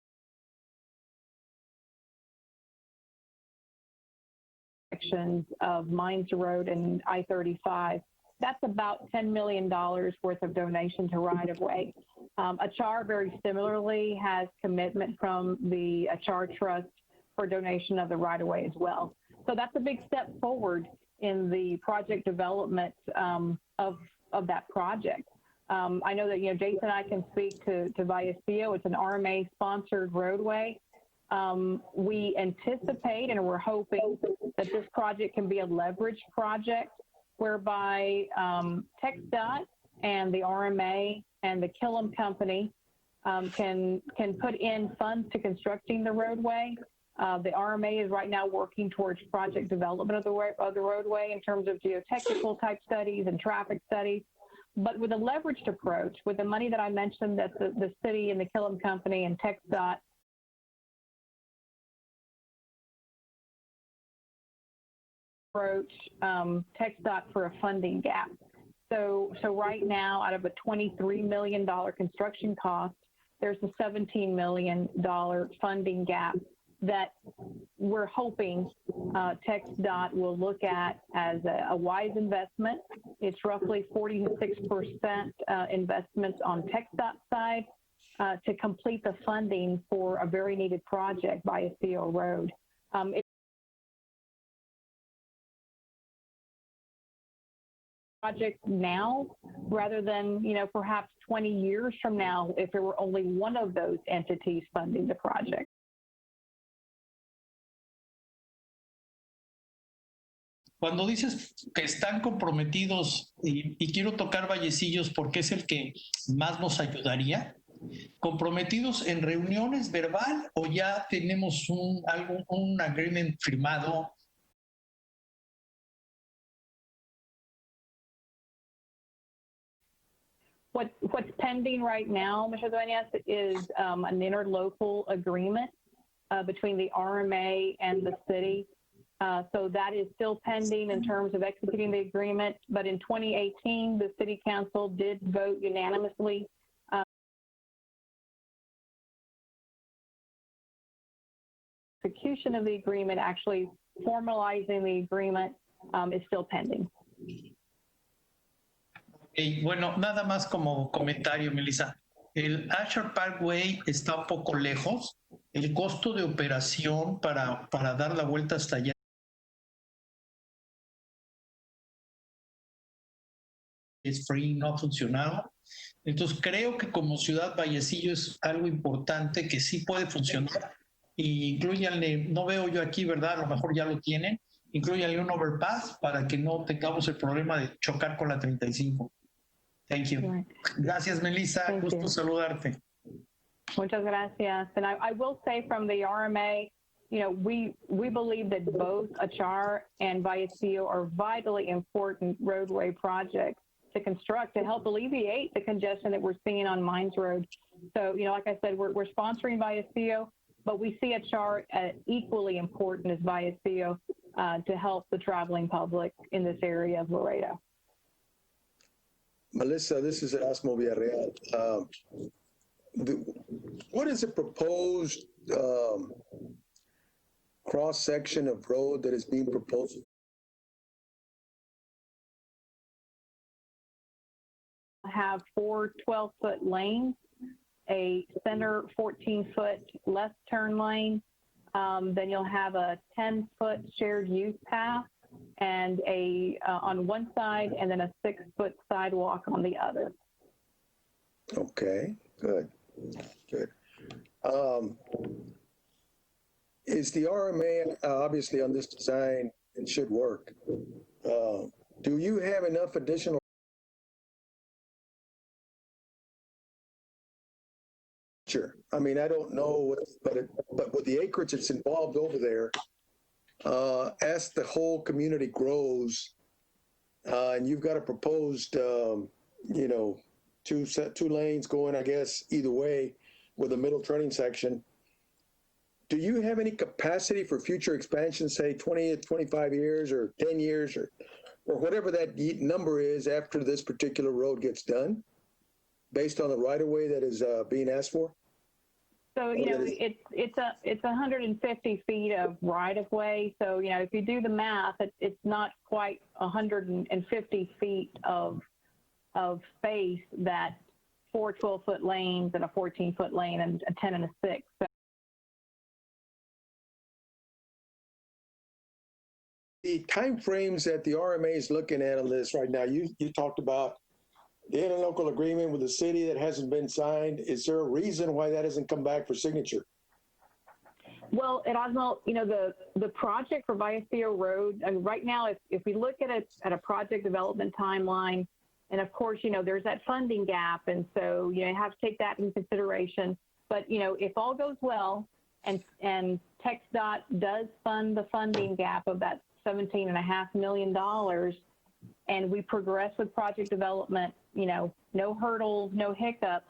Sections of Mines Road and I-35. That's about $10 million worth of donation to right-of-way. Achar, very similarly, has commitment from the Achar Trust for donation of the right-of-way as well. So that's a big step forward in the project development of that project. I know that Jason and I can speak to Vallecillo. It's an RMA-sponsored roadway. We anticipate and we're hoping that this project can be a leverage project whereby TxDOT and the RMA and the Killam Company can put in funds to constructing the roadway. The RMA is right now working towards project development of the roadway in terms of geotechnical type studies and traffic studies. But with a leveraged approach, with the money that I mentioned that the city and the Killam Company and TxDOT approach TxDOT for a funding gap. So right now, out of a $23 million construction cost, there's a $17 million funding gap that we're hoping TxDOT will look at as a wise investment. It's roughly 46% investments on TxDOT's side to complete the funding for a very needed project, Vallecillo Road. Project now rather than perhaps 20 years from now if there were only one of those entities funding the project. Cuando dices que están comprometidos, y quiero tocar Vallecillos porque es el que más nos ayudaría, ¿comprometidos en reuniones verbal o ya tenemos un agreement firmado? What's pending right now, Mr. Duenas, is an interlocal agreement between the RMA and the city. So that is still pending in terms of executing the agreement. But in 2018, the City Council did vote unanimously execution of the agreement, actually formalizing the agreement is still pending. Bueno, nada más como comentario, Melissa. El Achar Parkway está un poco lejos. El costo de operación para dar la vuelta hasta allá es free, no ha funcionado. Entonces creo que como ciudad Vallecillo es algo importante que sí puede funcionar y incluyanle, no veo yo aquí, ¿verdad? A lo mejor ya lo tienen, incluyanle un overpass para que no tengamos el problema de chocar con la 35. Thank you. Gracias, Melissa. Thank Gusto you. saludarte. Muchas gracias. And I will say from the RMA, you know, we believe that both Achar and Vallecillo are vitally important roadway projects to construct to help alleviate the congestion that we're seeing on Mines Road. So, you know, like I said, we're sponsoring Vallecillo, but we see Achar as equally important as Vallecillo to help the traveling public in this area of Laredo. Melissa, this is Erasmo Villarreal. What is the proposed cross-section of road that is being proposed? Have 4 12-foot lanes, a center 14-foot left turn lane. Then you'll have a 10-foot shared use path and on one side, and then a 6-foot sidewalk on the other. Okay, good. Is the RMA obviously on this design? It should work. Do you have enough additional? Sure. I mean, I don't know, but with the acreage that's involved over there, as the whole community grows, and you've got a proposed, you know, two lanes going, I guess, either way, with a middle turning section. Do you have any capacity for future expansion, say 20 to 25 years or 10 years or whatever that number is after this particular road gets done, based on the right-of-way that is being asked for? So, you know, it's 150 feet of right-of-way. So, you know, if you do the math, it's not quite 150 feet of space that 4 12-foot lanes and a 14-foot lane and a 10 and a 6. So, the timeframes that the RMA is looking at on this right now, you talked about the interlocal agreement with the city that hasn't been signed. Is there a reason why that hasn't come back for signature? well, Erasmo, you know, the project for Vallecillo Road, I mean, right now, if we look at a project development timeline, and of course, you know, there's that funding gap, and so, you know, you have to take that into consideration. But, you know, if all goes well and TxDOT does fund the funding gap of that $17.5 million, and we progress with project development, you know, no hurdles, no hiccups,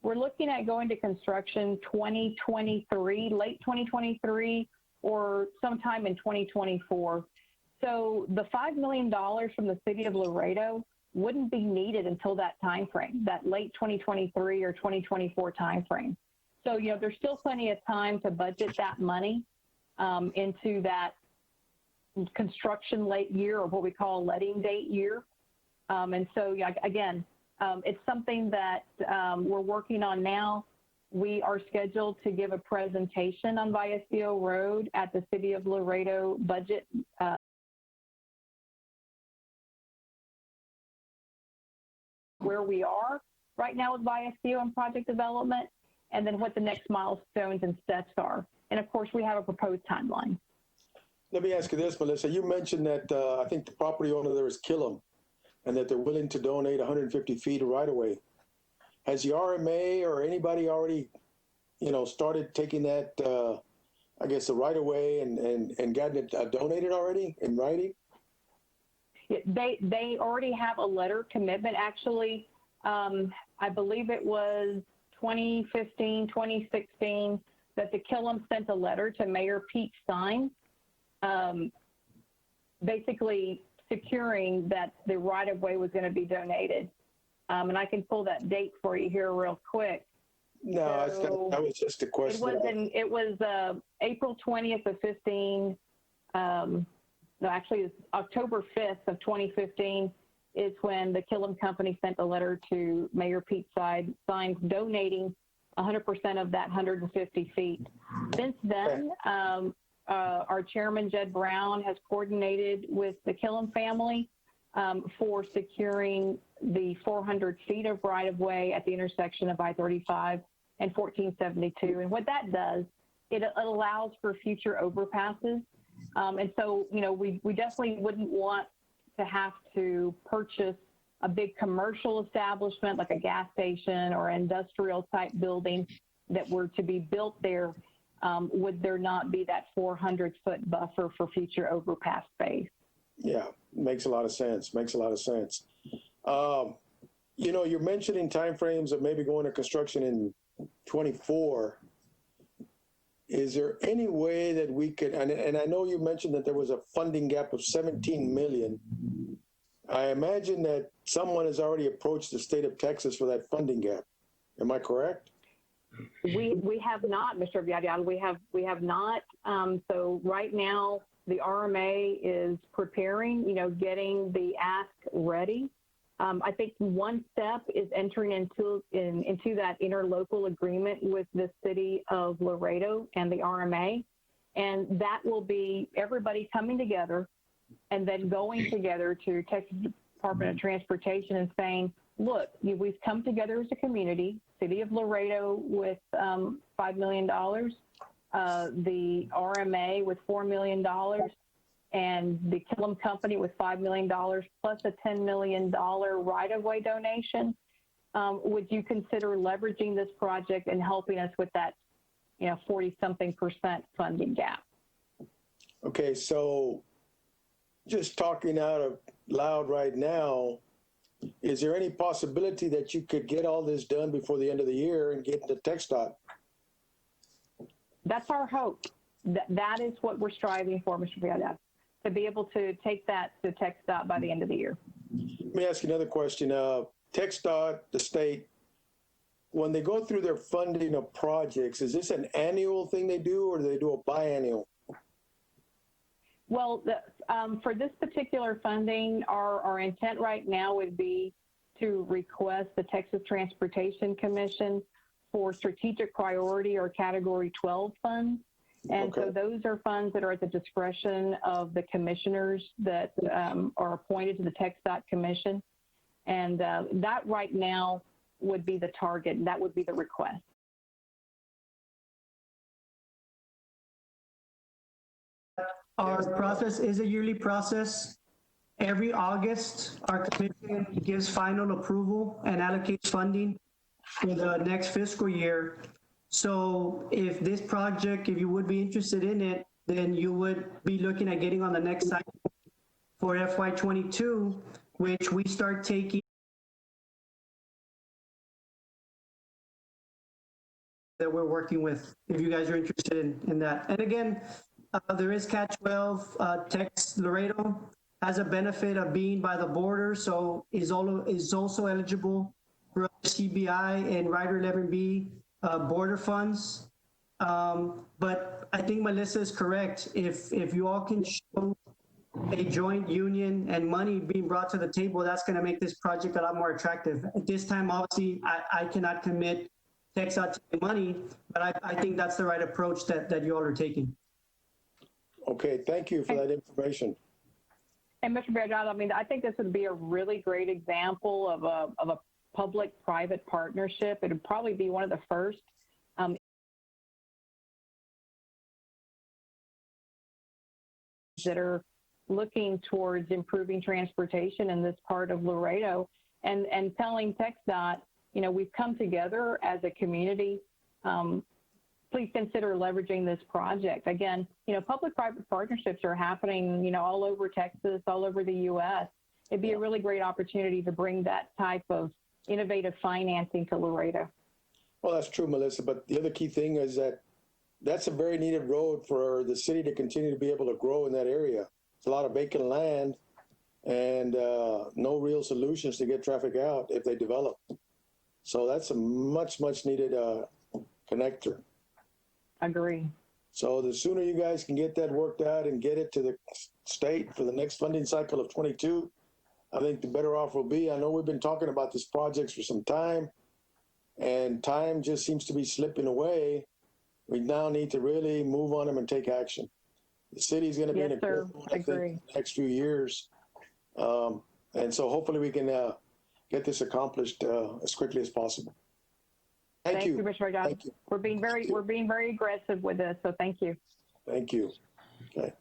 we're looking at going to construction 2023, late 2023, or sometime in 2024. So the $5 million from the city of Laredo wouldn't be needed until that time frame, that late 2023 or 2024 time frame. So, you know, there's still plenty of time to budget that money into that construction late year, or what we call letting date year. And so, yeah, again, it's something that we're working on now. We are scheduled to give a presentation on Vallecillo Road at the City of Laredo budget where we are right now with Vallecillo and project development, and then what the next milestones and steps are. And of course, we have a proposed timeline. Let me ask you this, Melissa. You mentioned that I think the property owner there is Killam, and that they're willing to donate 150 feet of right-of-way. Has the RMA or anybody already, you know, started taking that, I guess, the right-of-way and gotten it donated already in writing? They already have a letter commitment. Actually, I believe it was 2015, 2016, that the Killam sent a letter to Mayor Pete Stein, basically securing that the right-of-way was going to be donated. And I can pull that date for you here real quick. No, so that was just a question. It was April 20th of 15. No, actually, it's October 5th of 2015 is when the Killam Company sent a letter to Mayor Pete Stein donating 100% of that 150 feet. Since then, our chairman, Jed Brown, has coordinated with the Killam family for securing the 400 feet of right-of-way at the intersection of I-35 and 1472. And what that does it allows for future overpasses. And so, we definitely wouldn't want to have to purchase a big commercial establishment like a gas station or industrial type building that were to be built there. Would there not be that 400-foot buffer for future overpass space? Yeah, makes a lot of sense. You're mentioning timeframes of maybe going to construction in 24. Is there any way that we could, and I know you mentioned that there was a funding gap of 17 million. I imagine that someone has already approached the state of Texas for that funding gap. Am I correct? We have not, Mr. Villarreal. We have not. So right now, the RMA is preparing, getting the ask ready. I think one step is entering into that interlocal agreement with the city of Laredo and the RMA. And that will be everybody coming together and then going together to Texas Department of Transportation and saying, look, we've come together as a community, city of Laredo with $5 million, the RMA with $4 million, and the Killam Company with $5 million plus a $10 million right-of-way donation. Would you consider leveraging this project and helping us with that, 40-something% funding gap? Okay, so just talking out loud right now, is there any possibility that you could get all this done before the end of the year and get the TxDOT? That's our hope. That is what we're striving for, Mr. Villarreal, to be able to take that to TxDOT by the end of the year. Let me ask you another question. TxDOT, the state, when they go through their funding of projects, is this an annual thing they do, or do they do a biannual? Well, for this particular funding, our intent right now would be to request the Texas Transportation Commission for strategic priority or category 12 funds. And so those are funds that are at the discretion of the commissioners that are appointed to the TxDOT Commission. And that right now would be the target, and that would be the request. Our process is a yearly process. Every August, our commission gives final approval and allocates funding for the next fiscal year. So if this project, if you would be interested in it, then you would be looking at getting on the next cycle for FY22, which we start taking that we're working with, if you guys are interested in that. And again, there is Catch 12. Tex Laredo has a benefit of being by the border, so is also eligible for CBI and Rider 11B border funds. But I think Melissa is correct. If you all can show a joint union and money being brought to the table, that's going to make this project a lot more attractive. At this time, obviously, I cannot commit TxDOT to the money, but I think that's the right approach that you all are taking. Okay, thank you for that information. And Mr. Villarreal, I think this would be a really great example of a public-private partnership. It would probably be one of the first. That are looking towards improving transportation in this part of Laredo, and telling TxDOT, we've come together as a community. Please consider leveraging this project. Again, public-private partnerships are happening, all over Texas, all over the U.S. It'd be a really great opportunity to bring that type of innovative financing to Laredo. Well, that's true, Melissa, but the other key thing is that that's a very needed road for the city to continue to be able to grow in that area. It's a lot of vacant land and no real solutions to get traffic out if they develop. So that's a much, much needed connector. Agree. So the sooner you guys can get that worked out and get it to the state for the next funding cycle of 22, I think the better off we'll be. I know we've been talking about this project for some time, and time just seems to be slipping away. We now need to really move on them and take action. The city's going to be in a growth mode, I think, in the next few years. And so hopefully we can get this accomplished as quickly as possible. Thank you. Commissioner John. Thank you. We're being very aggressive with this, so thank you. Thank you. Okay.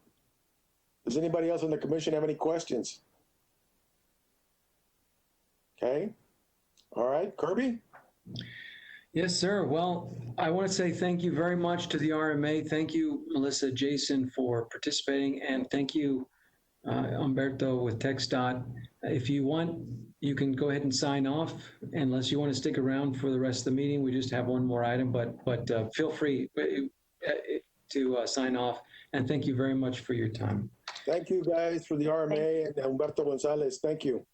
Does anybody else on the commission have any questions? Okay. All right, Kirby? Yes, sir. Well, I want to say thank you very much to the RMA. Thank you, Melissa, Jason, for participating, and thank you, Humberto with TxDOT. If you want, you can go ahead and sign off, unless you want to stick around for the rest of the meeting. We just have one more item, but feel free to sign off, and thank you very much for your time. Thank you, guys, for the RMA and Humberto Gonzalez. Thank you.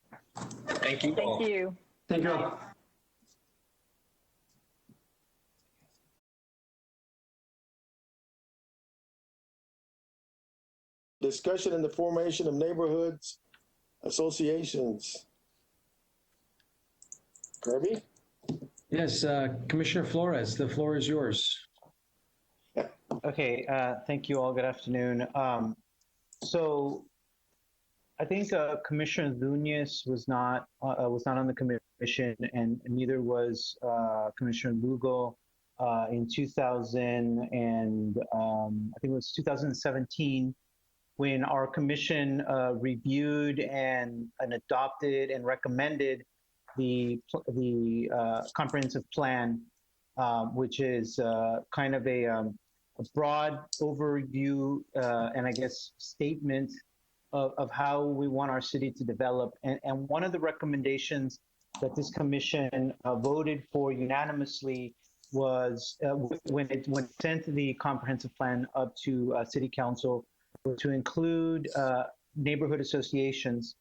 Thank you all. Thank you. Thank you. Discussion in the formation of neighborhoods associations. Kirby? Yes, Commissioner Flores, the floor is yours. Okay, thank you all. Good afternoon. So I think Commissioner Nunez was not on the commission, and neither was Commissioner Lugo in 2000 and I think it was 2017 when our commission reviewed and adopted and recommended the comprehensive plan, which is kind of a broad overview and I guess statement of how we want our city to develop. And one of the recommendations that this commission voted for unanimously was when it sent the comprehensive plan up to City Council, to include neighborhood associations.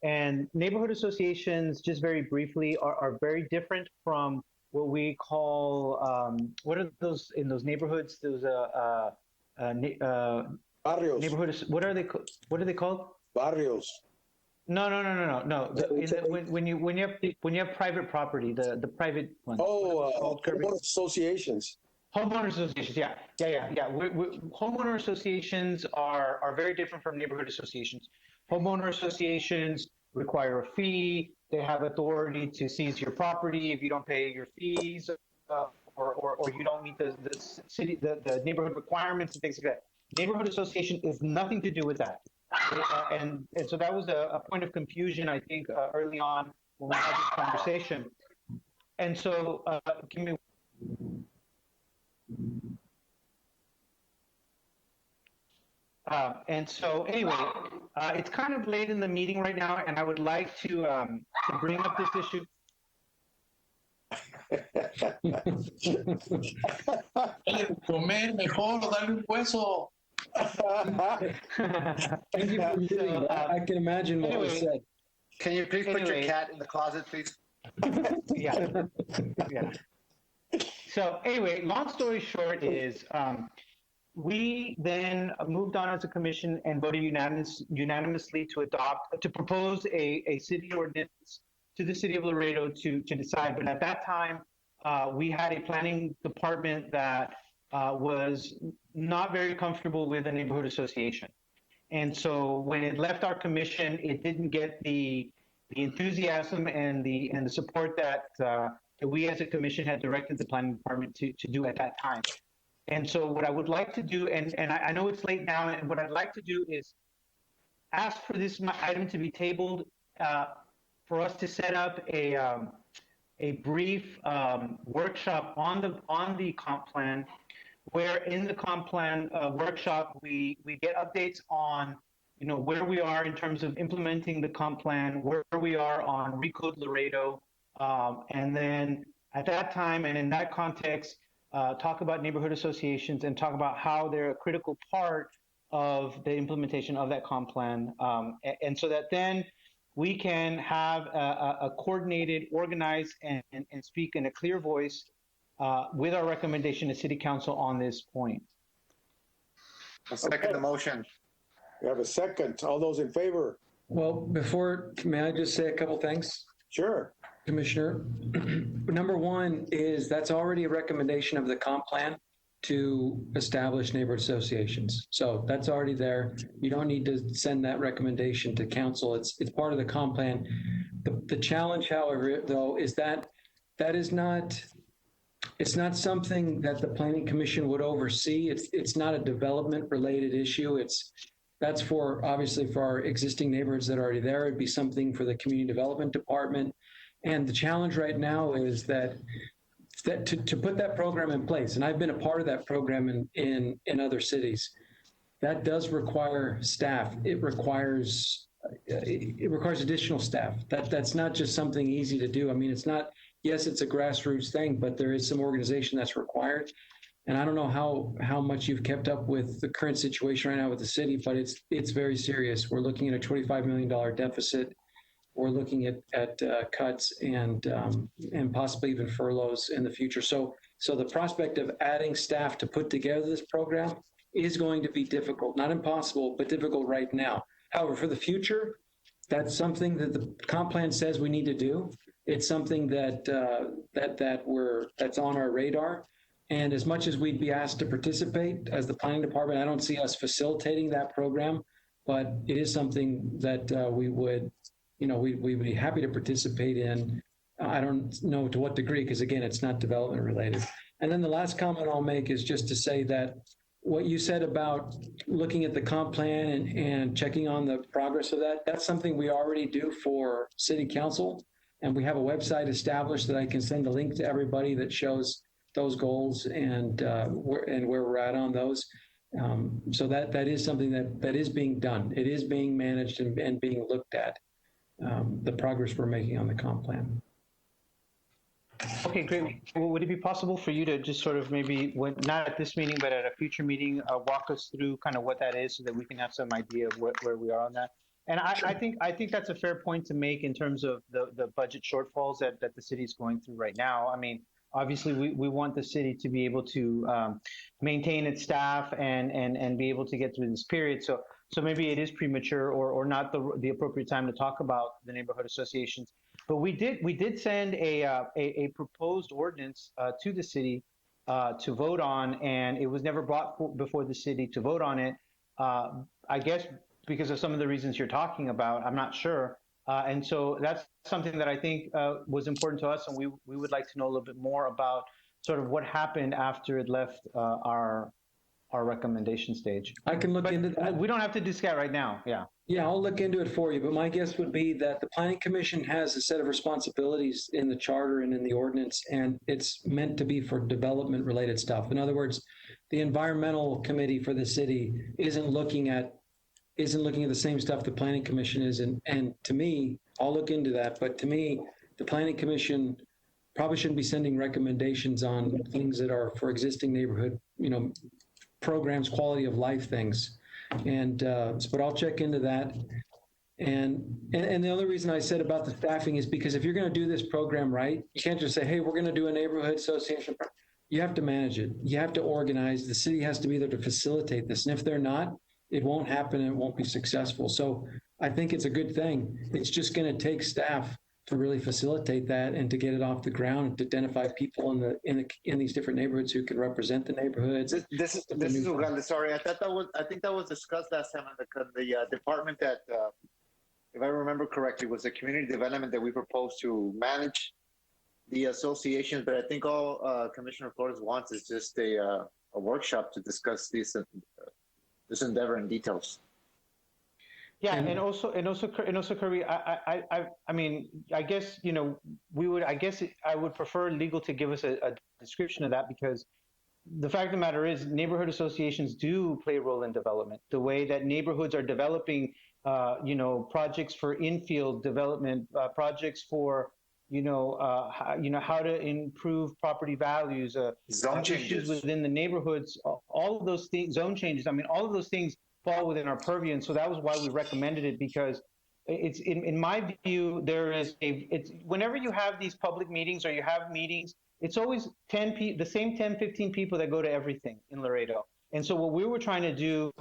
And neighborhood associations, just very briefly, are very different from what we call, what are those in those neighborhoods? Those barrios. Neighborhood, what are they called? Barrios. No. When you have private property, the private ones. Oh, associations. Homeowner associations, yeah. Homeowner associations are very different from neighborhood associations. Homeowner associations require a fee. They have authority to seize your property if you don't pay your fees, or you don't meet the neighborhood requirements and things like that. Neighborhood association is nothing to do with that, and so that was a point of confusion, I think, early on when we had this conversation. And so, give me. And so anyway, it's kind of late in the meeting right now, and I would like to bring up this issue. Comer mejor, dale un hueso. Thank you for reading. I can imagine what was said. Can you please put your cat in the closet, please? Yeah. So anyway, long story short is we then moved on as a commission and voted unanimously to propose a city ordinance to the city of Laredo to decide. But at that time, we had a planning department that was not very comfortable with a neighborhood association. And so when it left our commission, it didn't get the enthusiasm and the support that we as a commission had directed the planning department to do at that time. And so what I would like to do, and I know it's late now, and what I'd like to do is ask for this item to be tabled for us to set up a brief workshop on the comp plan, where in the comp plan workshop we get updates on where we are in terms of implementing the comp plan, where we are on Recode Laredo, and then at that time and in that context, talk about neighborhood associations and talk about how they're a critical part of the implementation of that comp plan, and so that then we can have a coordinated, organized, and speak in a clear voice with our recommendation to City Council on this point. I'll second the motion. We have a second. All those in favor? Well, may I just say a couple things? Sure. Commissioner, number one is that's already a recommendation of the comp plan to establish neighborhood associations. So that's already there. You don't need to send that recommendation to council. It's part of the comp plan. The challenge, however, though, is that is not It's not something that the Planning Commission would oversee. It's not a development-related issue. That's for, obviously, for our existing neighborhoods that are already there. It'd be something for the Community Development Department. And the challenge right now is that to put that program in place, and I've been a part of that program in other cities, that does require staff. It requires additional staff. That's not just something easy to do. I mean, it's not, yes, it's a grassroots thing, but there is some organization that's required. And I don't know how much you've kept up with the current situation right now with the city, but it's very serious. We're looking at a $25 million deficit. We're looking at cuts and possibly even furloughs in the future. So the prospect of adding staff to put together this program is going to be difficult, not impossible, but difficult right now. However, for the future, that's something that the comp plan says we need to do. It's something that's on our radar. And as much as we'd be asked to participate as the planning department, I don't see us facilitating that program, but it is something that we would be happy to participate in. I don't know to what degree, because again, it's not development related. And then the last comment I'll make is just to say that what you said about looking at the comp plan and checking on the progress of that, that's something we already do for city council. And we have a website established that I can send a link to everybody that shows those goals and where we're at on those. So that is something that is being done. It is being managed and being looked at, the progress we're making on the comp plan. Okay, great. Well, would it be possible for you to just sort of maybe, not at this meeting, but at a future meeting, walk us through kind of what that is so that we can have some idea of where we are on that? And I think that's a fair point to make in terms of the budget shortfalls that the city is going through right now. I mean, obviously, we want the city to be able to maintain its staff and be able to get through this period. So maybe it is premature or not the appropriate time to talk about the neighborhood associations. But we did send a proposed ordinance to the city to vote on, and it was never brought before the city to vote on it. I guess because of some of the reasons you're talking about, I'm not sure. And so that's something that I think was important to us, and we would like to know a little bit more about sort of what happened after it left our recommendation stage. I can look into that. We don't have to discuss right now. Yeah. Yeah, I'll look into it for you. But my guess would be that the Planning Commission has a set of responsibilities in the charter and in the ordinance, and it's meant to be for development-related stuff. In other words, the environmental committee for the city isn't looking at the same stuff the Planning Commission is. And to me, I'll look into that. But to me, the Planning Commission probably shouldn't be sending recommendations on things that are for existing neighborhood, programs, quality of life things. But I'll check into that. And the only reason I said about the staffing is because if you're going to do this program right, you can't just say, hey, we're going to do a neighborhood association. You have to manage it. You have to organize. The city has to be there to facilitate this. And if they're not, it won't happen and it won't be successful. So I think it's a good thing. It's just going to take staff to really facilitate that and to get it off the ground and to identify people in these different neighborhoods who can represent the neighborhoods. This is Ugalde. Sorry, I think that was discussed last time in the department that, if I remember correctly, was the community development that we proposed to manage the associations. But I think all Commissioner Flores wants is just a workshop to discuss this endeavor in details. Yeah, and also, Kirby, I mean, I guess, I would prefer legal to give us a description of that, because the fact of the matter is neighborhood associations do play a role in development. The way that neighborhoods are developing, projects for infield development, projects for, how to improve property values, zone changes within the neighborhoods, all of those things, zone changes. I mean, all of those things fall within our purview, and so that was why we recommended it, because it's in my view it's whenever you have these public meetings or you have meetings, it's always the same 10, 15 people that go to everything in Laredo. And so what we were trying to do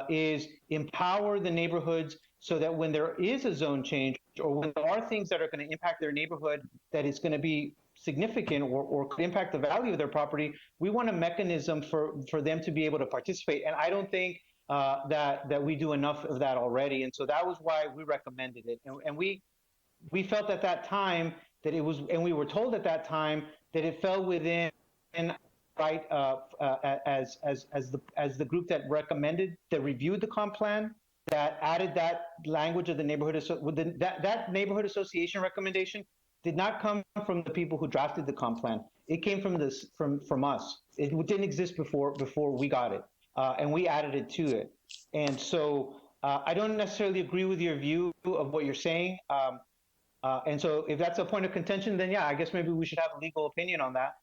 is empower the neighborhoods so that when there is a zone change or when there are things that are going to impact their neighborhood that is going to be significant or could impact the value of their property, we want a mechanism for them to be able to participate. And I don't think that we do enough of that already. And so that was why we recommended it. And we felt at that time that it was, and we were told at that time that it fell within right, as the group that recommended, that reviewed the comp plan, that added that language of the neighborhood, that neighborhood association recommendation did not come from the people who drafted the comp plan. It came from from us. It didn't exist before we got it, and we added it to it. And so I don't necessarily agree with your view of what you're saying. And so if that's a point of contention, then yeah, I guess maybe we should have a legal opinion on that.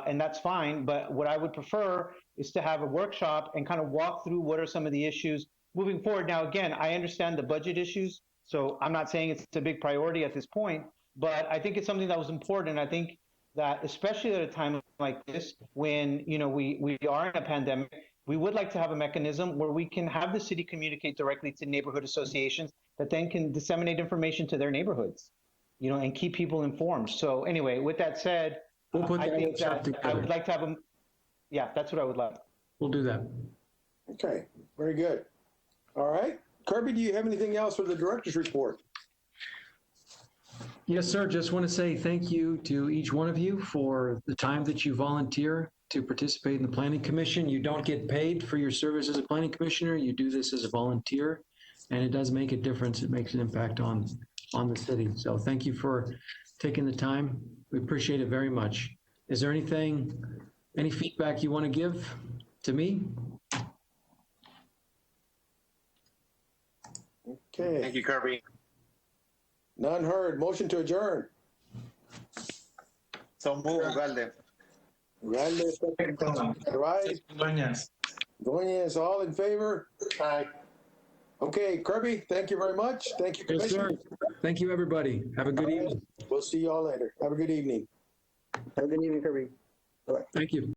And that's fine. But what I would prefer is to have a workshop and kind of walk through what are some of the issues moving forward. Now, again, I understand the budget issues, so I'm not saying it's a big priority at this point, but I think it's something that was important. I think that especially at a time like this, when we are in a pandemic, we would like to have a mechanism where we can have the city communicate directly to neighborhood associations that then can disseminate information to their neighborhoods, and keep people informed. So anyway, with that said, We'll put I that think workshop that I together. would like to have yeah, that's what I would like. We'll do that. Okay, very good. All right. Kirby, do you have anything else for the director's report? Yes, sir. Just want to say thank you to each one of you for the time that you volunteer to participate in the Planning Commission. You don't get paid for your service as a planning commissioner. You do this as a volunteer, and it does make a difference. It makes an impact on the city. So thank you for taking the time. We appreciate it very much. Is there any feedback you want to give to me? Okay. Thank you, Kirby. None heard. Motion to adjourn. So move, Ugalde. Ugalde, second. Right. Dueñas, all in favor? Aye. Okay, Kirby, thank you very much. Thank you, Yes, sir. Commissioner. Thank you, everybody. Have a good evening. We'll see you all later. Have a good evening. Have a good evening, Kirby. Thank you.